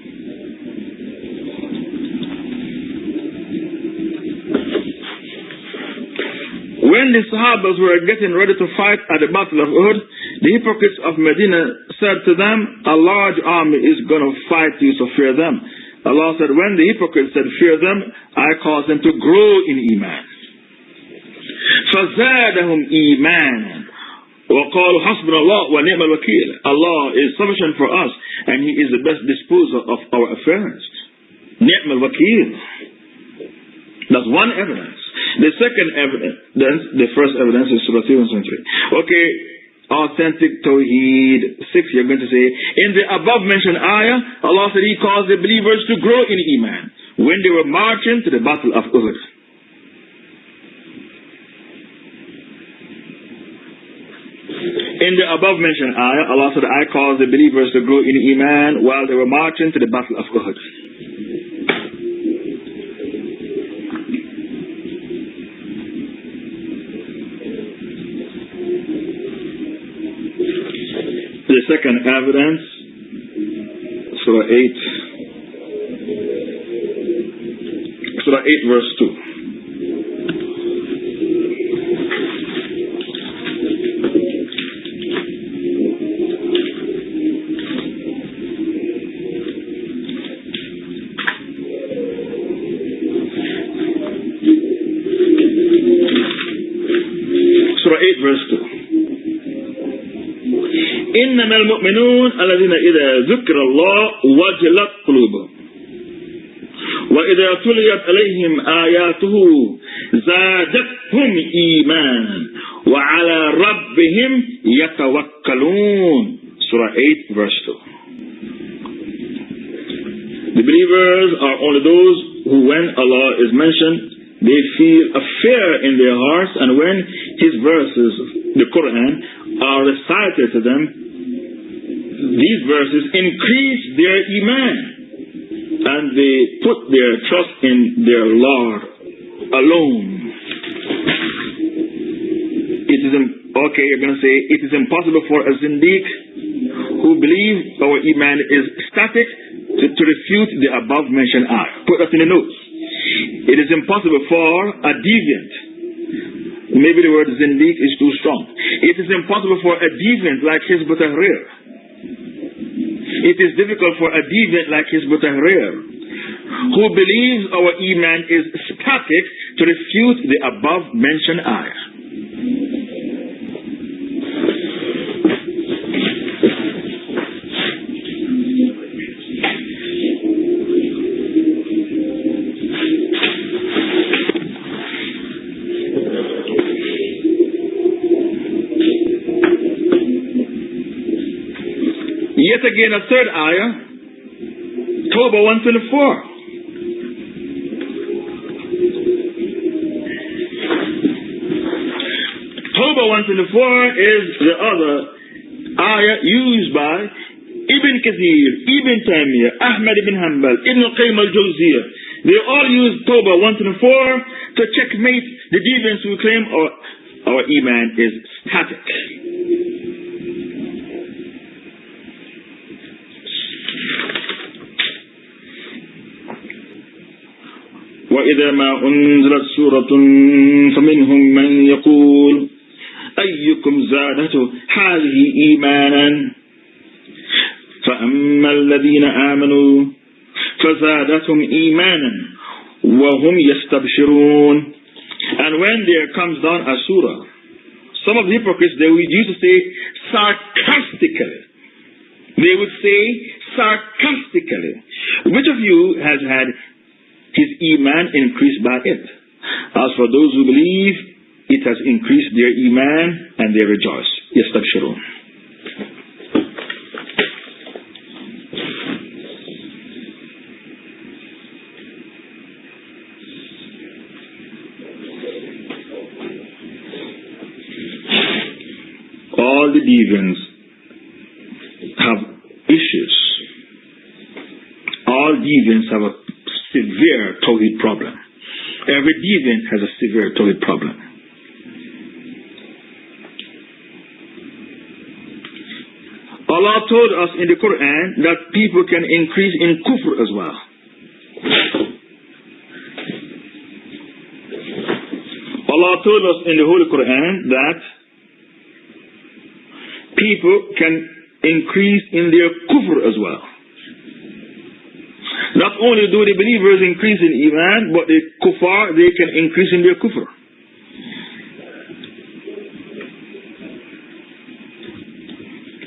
When the Sahabas were getting ready to fight at the Battle of Uhud, the hypocrites of Medina said to them, a large army is going to fight you, so fear them. Allah said, when the hypocrites said, fear them, I caused them to grow in Iman. فَزَادَهُمْ إِيمَانًا. وَقَالُوا حَسْبُنَا اللَّهُ وَنِعْمَ الْوَكِيلُ. Allah is sufficient for us and He is the best disposer of our affairs. نِعْمَ الْوَكِيلُ. That's one evidence. The second evidence, the first evidence is Surah 3. Okay, authentic Tawheed 6, you're going to say, in the above mentioned ayah, Allah said He caused the believers to grow in Iman when they were marching to the battle of Uhud. In the above mentioned ayah, Allah said, I caused the believers to grow in Iman while they were marching to the battle of Uhud. The second evidence, Surah 8 verse 2. Surah 8 verse 2. إنما المؤمنون الذين إذا ذكر الله وجلت قلوبهم وإذا تليت عليهم آياته زادتهم إيمانا وعلى ربهم يتوكلون. Surah 8 verse 2. The believers are only those who, when Allah is mentioned, they feel a fear in their hearts, and when His verses, the Quran, are recited to them, these verses increase their Iman, and they put their trust in their Lord alone. Okay, you're going to say, it is impossible for a Zindiq who believes our Iman is static to refute the above mentioned ayah. Put that in the notes. It is impossible for a deviant. Maybe the word Zindiq is too strong. It is impossible for a deviant like Hizb ut-Tahrir. It is difficult for a deviant like Hizb ut-Tahrir who believes our Iman is static to refute the above mentioned ayah. Yet again, a third ayah, Tawbah 124. Tawbah 124 is the other ayah used by Ibn Kathir, Ibn Taymiyah, Ahmad ibn Hanbal, Ibn al-Qayyim al-Jawziyah. They all use Tawbah 124 to checkmate the deviants who claim our Iman is static. وإذا ما أنزلت سورة فمنهم من يقول أيكم زادته هذه إيمانا فأما الذين آمنوا فزادتهم إيمانا وهم يستبشرون. And when there comes down a surah, some of the hypocrites, they would used to say sarcastically. They would say sarcastically, which of you has had his Iman increased by it? As for those who believe, it has increased their Iman and they rejoice. Yastabshirun. All the deviants have issues. All deviants have a severe Tawheed problem. Every deviant has a severe Tawheed problem. Allah told us in the Quran that people can increase in kufr as well. Allah told us in the Holy Quran that people can increase in their kufr as well. Not only do the believers increase in Iman, but the kuffar, they can increase in their kufr.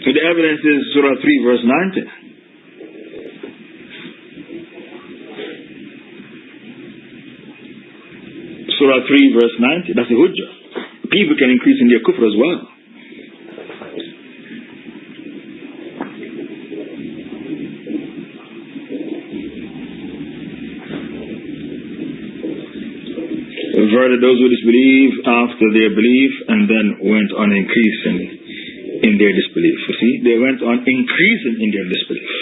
The evidence is Surah 3 verse 90. Surah 3 verse 90. That's the hujjah. People can increase in their kufr as well. Verily those who disbelieve after their belief and then went on increasing in their disbelief. You see, they went on increasing in their disbelief.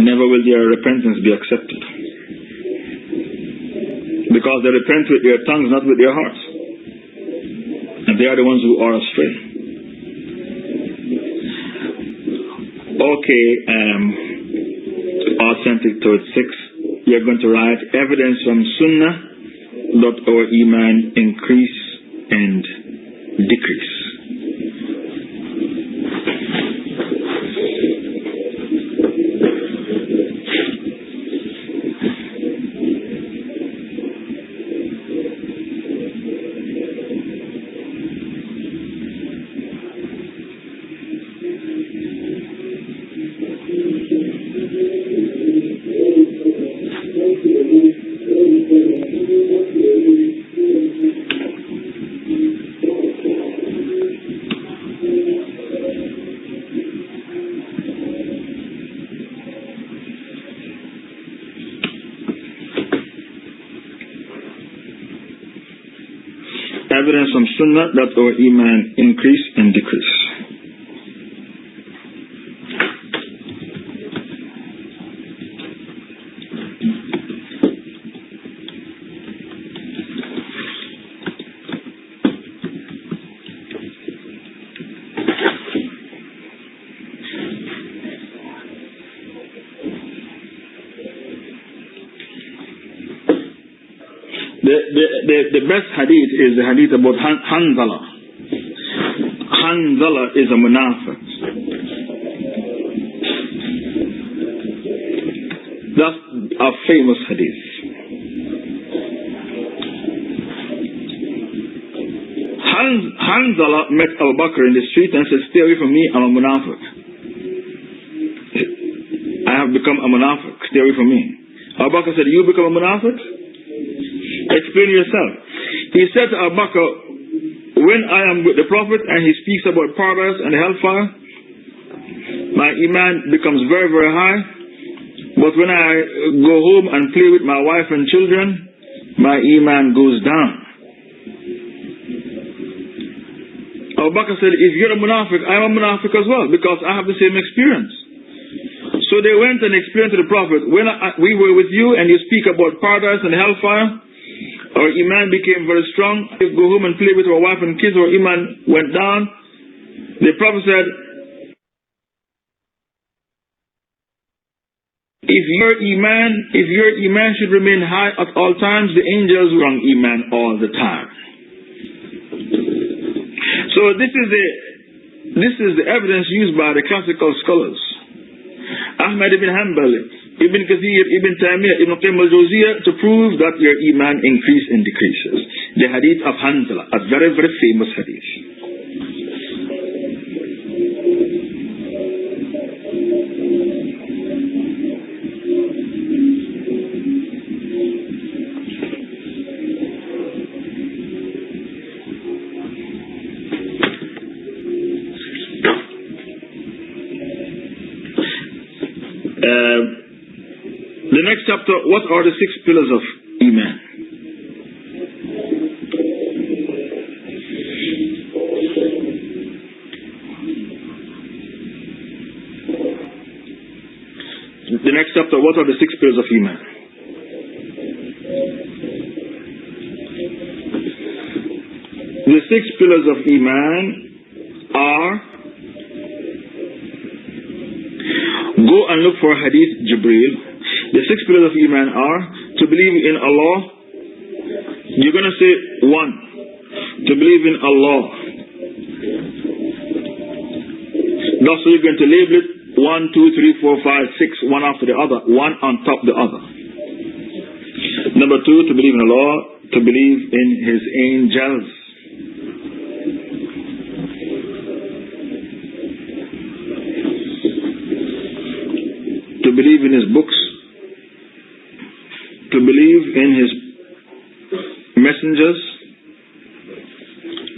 Never will their repentance be accepted. Because they repent with their tongues, not with their hearts. And they are the ones who are astray. Okay, authentic towards 6. You're going to write evidence from Sunnah that our Iman increase and decrease. Evidence from Sunnah that our Iman increase and decrease. The best hadith is the hadith about Hanzala. Hanzala is a munafiq. That's a famous hadith. Hanzala met Abu Bakr in the street and said, "Stay away from me, I'm a munafiq. I have become a munafiq, stay away from me." Abu Bakr said, "You become a munafiq? Explain yourself." He said to Abu Bakr, "When I am with the Prophet and he speaks about paradise and hellfire, my Iman becomes very, very high. But when I go home and play with my wife and children, my Iman goes down." Abu Bakr said, "If you're a munafiq, I'm a munafiq as well, because I have the same experience." So they went and explained to the Prophet, "When we were with you and you speak about paradise and hellfire, our Iman became very strong. If we go home and play with our wife and kids, our Iman went down." The Prophet said, if your Iman should remain high at all times, the angels will run Iman all the time. So this is the evidence used by the classical scholars. Ahmad ibn Hanbal, Ibn Kathir, Ibn Taymiyah, Ibn Qayyim al-Jawziyah, to prove that your Iman increases and decreases. The hadith of Hanzala, a very, very famous hadith. The next chapter, what are the 6 pillars of Iman? The next chapter, what are the 6 pillars of Iman? The 6 pillars of Iman are, go and look for Hadith Jibreel. The 6 pillars of Iman are to believe in Allah. You're going to say 1. To believe in Allah. That's why you're going to label it 1, 2, 3, 4, 5, 6, one after the other, one on top of the other. Number 2, to believe in Allah, to believe in His angels. to believe in His books, to believe in His messengers,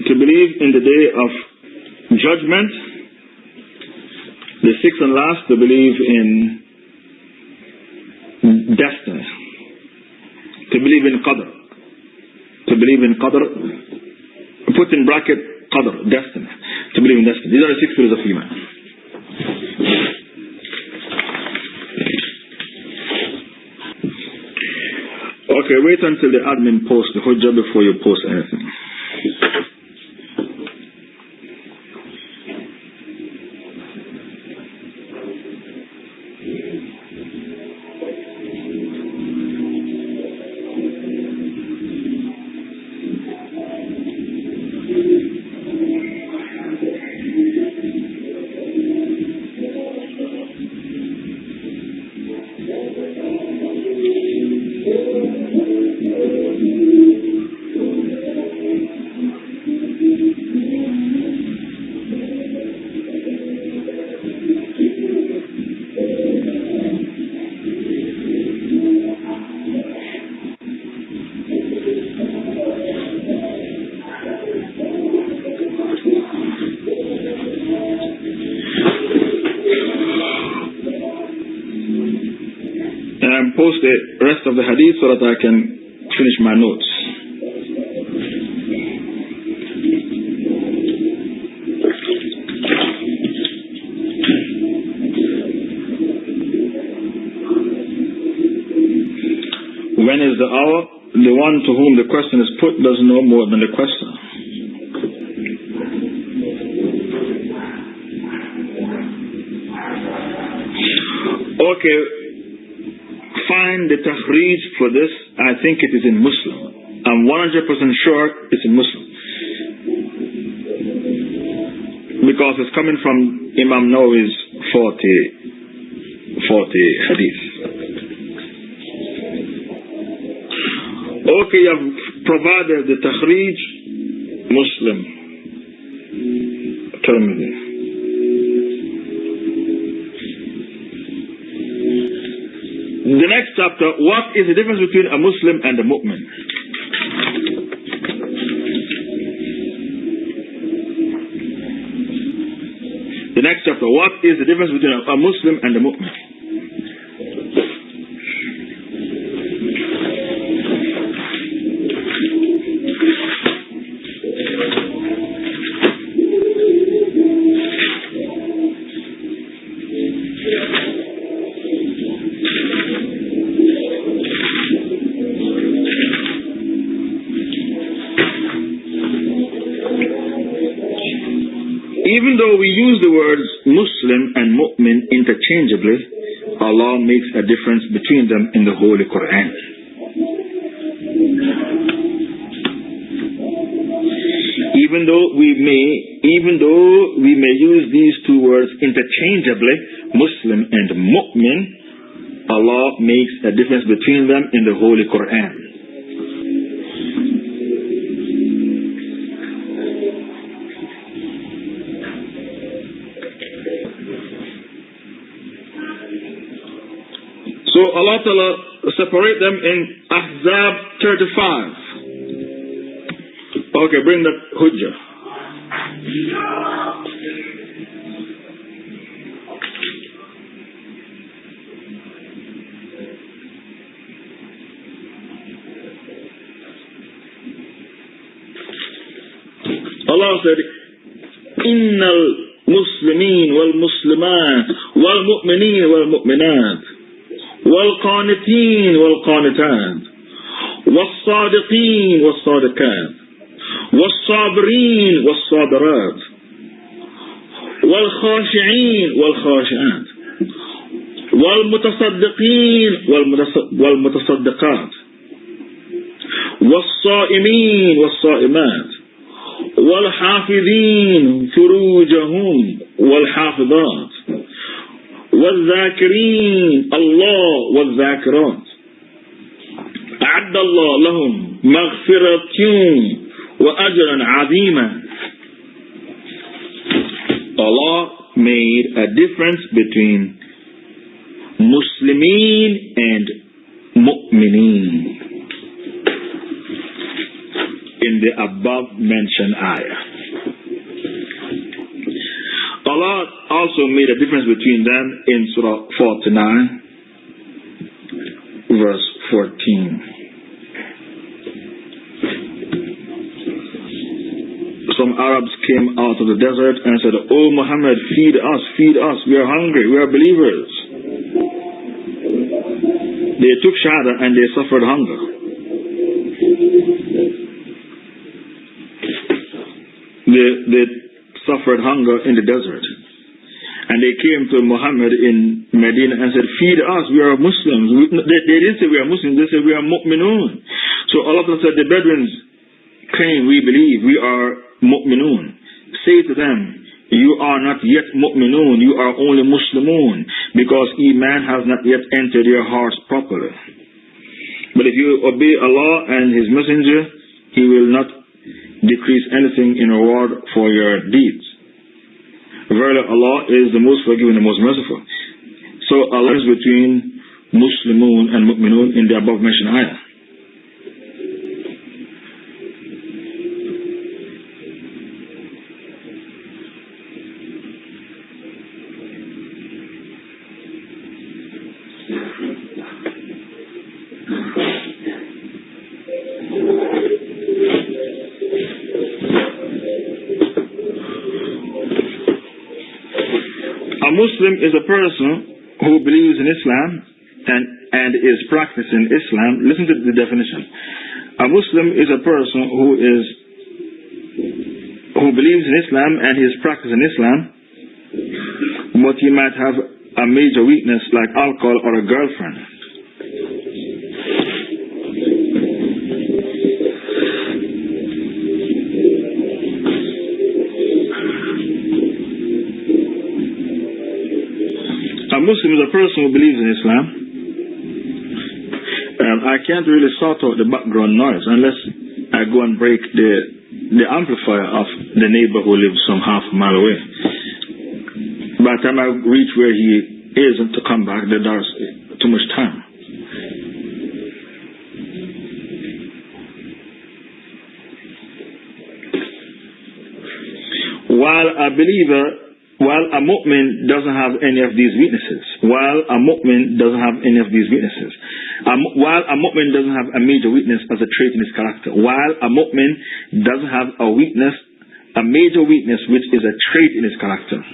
to believe in the day of judgment. The sixth and last, to believe in destiny, to believe in qadr, to believe in qadr, put in bracket qadr, destiny, to believe in destiny. These are the 6 pillars of Iman. Okay, wait until the admin posts the hujjah before you post anything. Post the rest of the hadith so that I can finish my notes. When is the hour? The one to whom the question is put doesn't know more than the questioner. Okay. Find the tahreej for this. I think it is in Muslim. I'm 100% sure it's in Muslim, because it's coming from Imam Nawawi's 40 hadith. Okay, you have provided the tahreej. Muslim, Tirmidhi. The next chapter, what is the difference between a Muslim and a mu'min? The next chapter, what is the difference between a Muslim and a mu'min? Even though we use the words Muslim and Mu'min interchangeably, Allah makes a difference between them in the Holy Quran. Even though we may use these two words interchangeably, Muslim and Mu'min, Allah makes a difference between them in the Holy Quran. So Allah Ta'ala separate them in Ahzab 35. Okay, bring that hujjah. Allah said, Innal Muslimin wal Muslimat wal Mu'minin wal Mu'minat والقانتين والقانتات والصادقين والصادقات والصابرين والصابرات والخاشعين والخاشعات والمتصدقين والمتصدقات والصائمين والصائمات والحافظين فروجهم والحافظات والذاكرين الله والذاكرات أعد الله لهم مغفرة وأجرا عظيما. Allah made a difference between Muslimin and Mu'mineen in the above mentioned ayah. Allah also made a difference between them in Surah 49 verse 14. Some Arabs came out of the desert and said, "Oh Muhammad, feed us, we are hungry, we are believers." They took shahada and they suffered hunger. They suffered hunger in the desert. And they came to Muhammad in Medina and said, "Feed us, we are Muslims." They didn't say we are Muslims, they said we are mu'minun. So Allah said, the Bedouins claim we believe, we are mu'minun. Say to them, you are not yet mu'minun, you are only Muslimun, because Iman has not yet entered your hearts properly. But if you obey Allah and His Messenger, He will not decrease anything in reward for your deeds. Verily Allah is the most forgiving and the most merciful. So Allah is between Muslimun and Mu'minun in the above mentioned ayah. A Muslim is a person who believes in Islam and is practicing Islam. Listen to the definition. A Muslim is a person who believes in Islam and is practicing Islam, but he might have a major weakness like alcohol or a girlfriend. A Muslim is a person who believes in Islam. I can't really sort out the background noise unless I go and break the amplifier of the neighbor who lives some half a mile away. By the time I reach where he is and to come back, there's too much time. While a mu'min doesn't have any of these weaknesses. While a mu'min doesn't have a major weakness as a trait in his character. While a mu'min doesn't have a major weakness which is a trait in his character.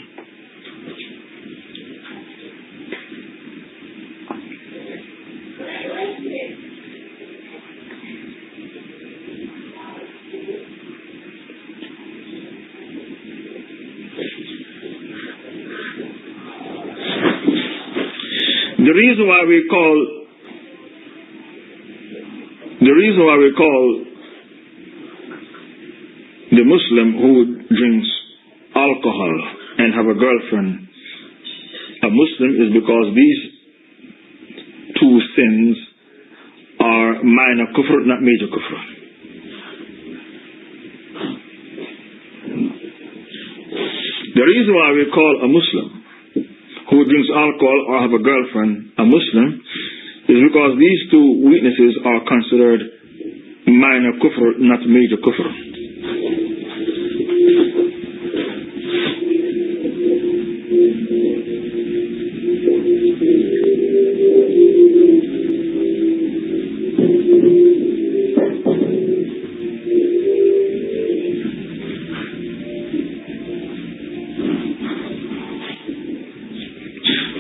The reason why we call the Muslim who drinks alcohol and have a girlfriend a Muslim is because these two sins are minor kufr, not major kufr. The reason why we call a Muslim who drinks alcohol or have a girlfriend a Muslim is because these two weaknesses are considered minor kufr, not major kufr.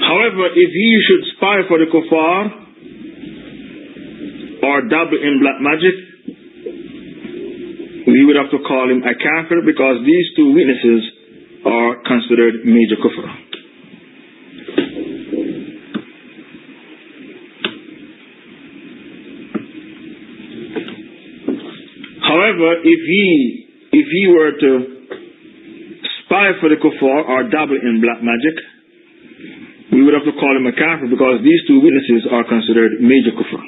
However, if he should spy for the kuffar or dabble in black magic, we would have to call him a kafir because these two weaknesses are considered major kufr. However, if he were to spy for the kuffar or dabble in black magic, we would have to call him a kafir because these two witnesses are considered major kufr.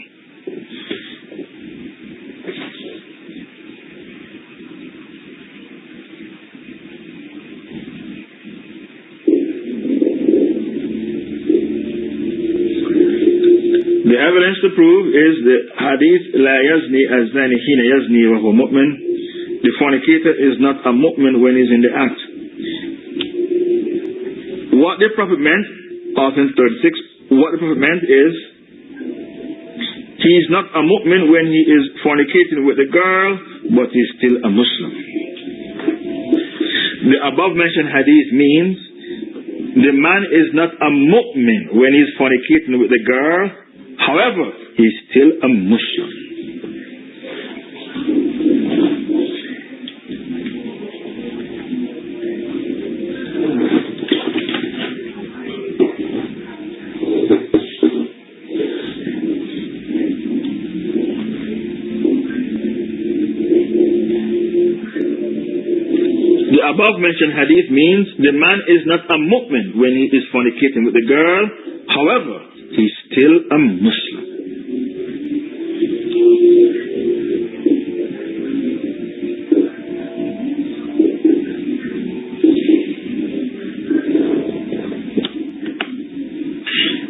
The evidence to prove is the hadith La yazni az-zani hina yazni wa huwa mu'min. The fornicator is not a mu'min when he's in the act. What the Prophet meant, Authentic 36, what the Prophet meant is he is not a mu'min when he is fornicating with the girl, but he is still a Muslim. The above mentioned hadith means the man is not a mu'min when he is fornicating with the girl, however, he is still a Muslim. The above mentioned hadith means the man is not a mu'min when he is fornicating with the girl, however, he is still a Muslim.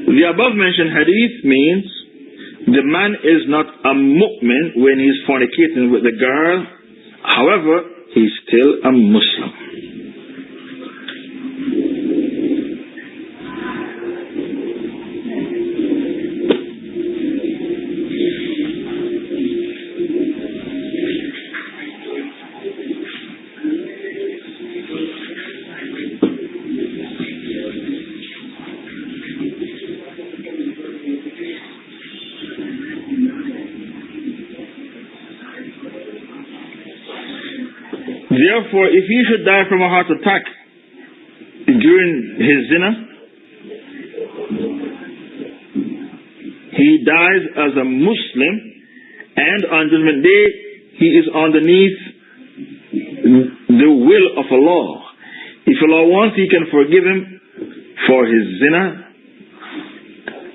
The above mentioned hadith means the man is not a mu'min when he is fornicating with the girl, however, he is still a Muslim. Therefore, if he should die from a heart attack during his zina, he dies as a Muslim, and on Judgment Day, he is underneath the will of Allah. If Allah wants, He can forgive him for his zina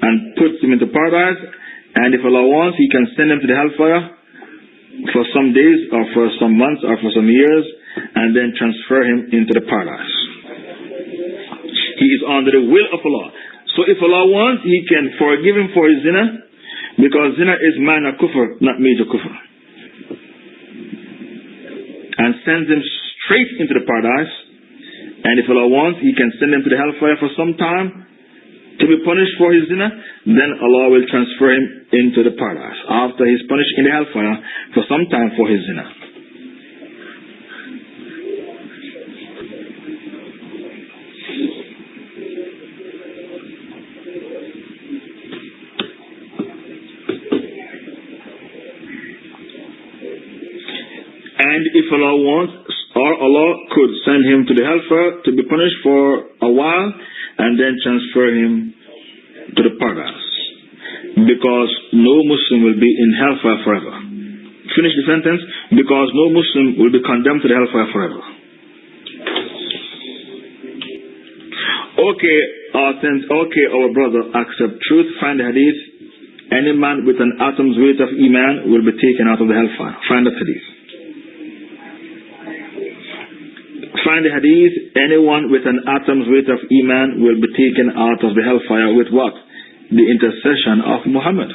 and put him into paradise, and if Allah wants, He can send him to the hellfire for some days or for some months or for some years, and then transfer him into the paradise. He is under the will of Allah. So if Allah wants, He can forgive him for his zina, because zina is minor kufr, not major kufr, and sends him straight into the paradise. And if Allah wants, He can send him to the hellfire for some time to be punished for his zina, then Allah will transfer him into the paradise after he's punished in the hellfire for some time for his zina. And if Allah wants, or Allah could send him to the hellfire to be punished for a while and then transfer him to the paradise, because no Muslim will be in hellfire forever. Finish the sentence. Because no Muslim will be condemned to the hellfire forever. Okay, our brother, accept truth, find the hadith. Any man with an atom's weight of Iman will be taken out of the hellfire. Find that hadith. Find the hadith. Anyone with an atom's weight of Iman will be taken out of the hellfire with what? The intercession of Muhammad.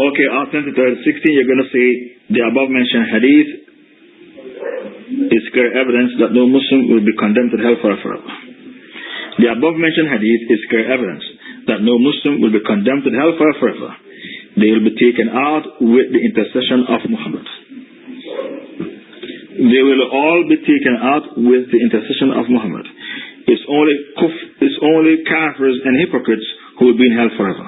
Okay, Authentic 16, you're going to say the above mentioned hadith is clear evidence that no Muslim will be condemned to hellfire forever. The above mentioned hadith is clear evidence that no Muslim will be condemned to hellfire forever. They will be taken out with the intercession of Muhammad. They will all be taken out with the intercession of Muhammad. It's only kafirs and hypocrites who will be in hell forever.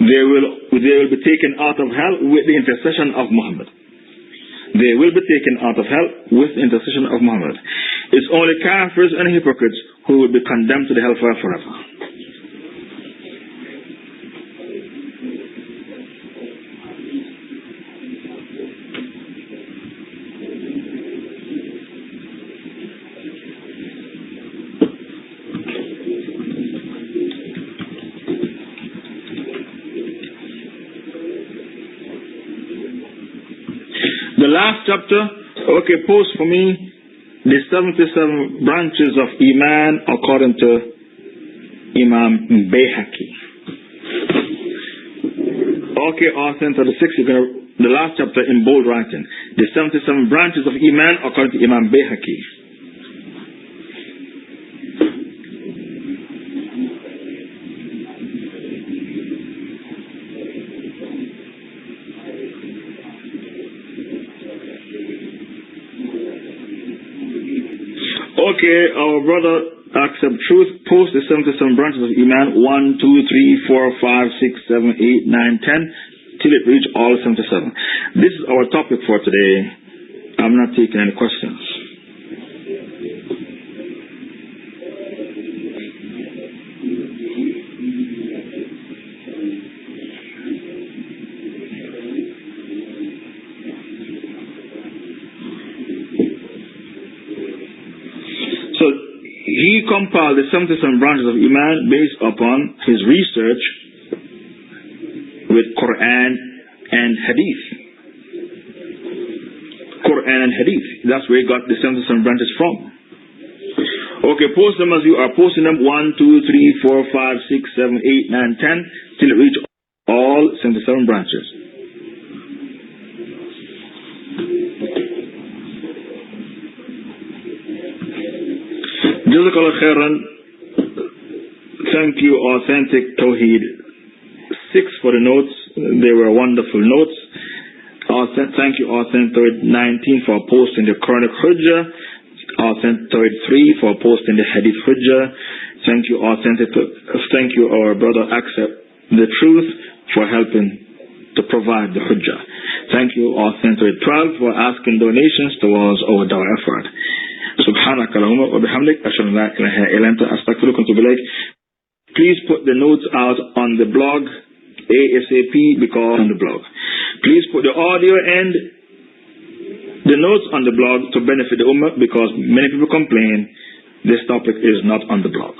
they will be taken out of hell with the intercession of Muhammad. They will be taken out of hell with the intercession of Muhammad. It's only kafirs and hypocrites who will be condemned to the hellfire forever. The last chapter, okay, post for me the 77 branches of Iman according to Imam Bayhaqi. Okay, author 36, the last chapter in bold writing. The 77 branches of Iman according to Imam Bayhaqi. Okay, our brother accept truth. Post the 77 branches of Iman 1, 2, 3, 4, 5, 6, 7, 8, 9, 10 till it reach all 77. This is our topic for today. I'm not taking any questions. He compiled the 77 branches of Iman based upon his research with Quran and Hadith. Quran and Hadith. That's where he got the 77 branches from. Okay, post them as you are posting them. 1, 2, 3, 4, 5, 6, 7, 8, 9, 10 till it reach all 77 branches. Jazakallah khairan. Thank you, Authentic Tawheed 6 for the notes. They were wonderful notes. Thank you, Authentic Tawheed 19 for posting the Quranic Hujjah. Authentic Tawheed 3 for posting the Hadith Hujjah. Thank you, thank you, our brother Accept the Truth for helping to provide the Hujjah. Thank you, Authentic Tawheed 12 for asking donations towards our dawah effort. Subhanaka Allahumma wa bihamdik ashhadu an la ilaha illa anta astaghfiruka wa atubu ilaik. Please put the notes out on the blog ASAP because on the blog. Please put the audio and the notes on the blog to benefit the ummah because many people complain this topic is not on the blog.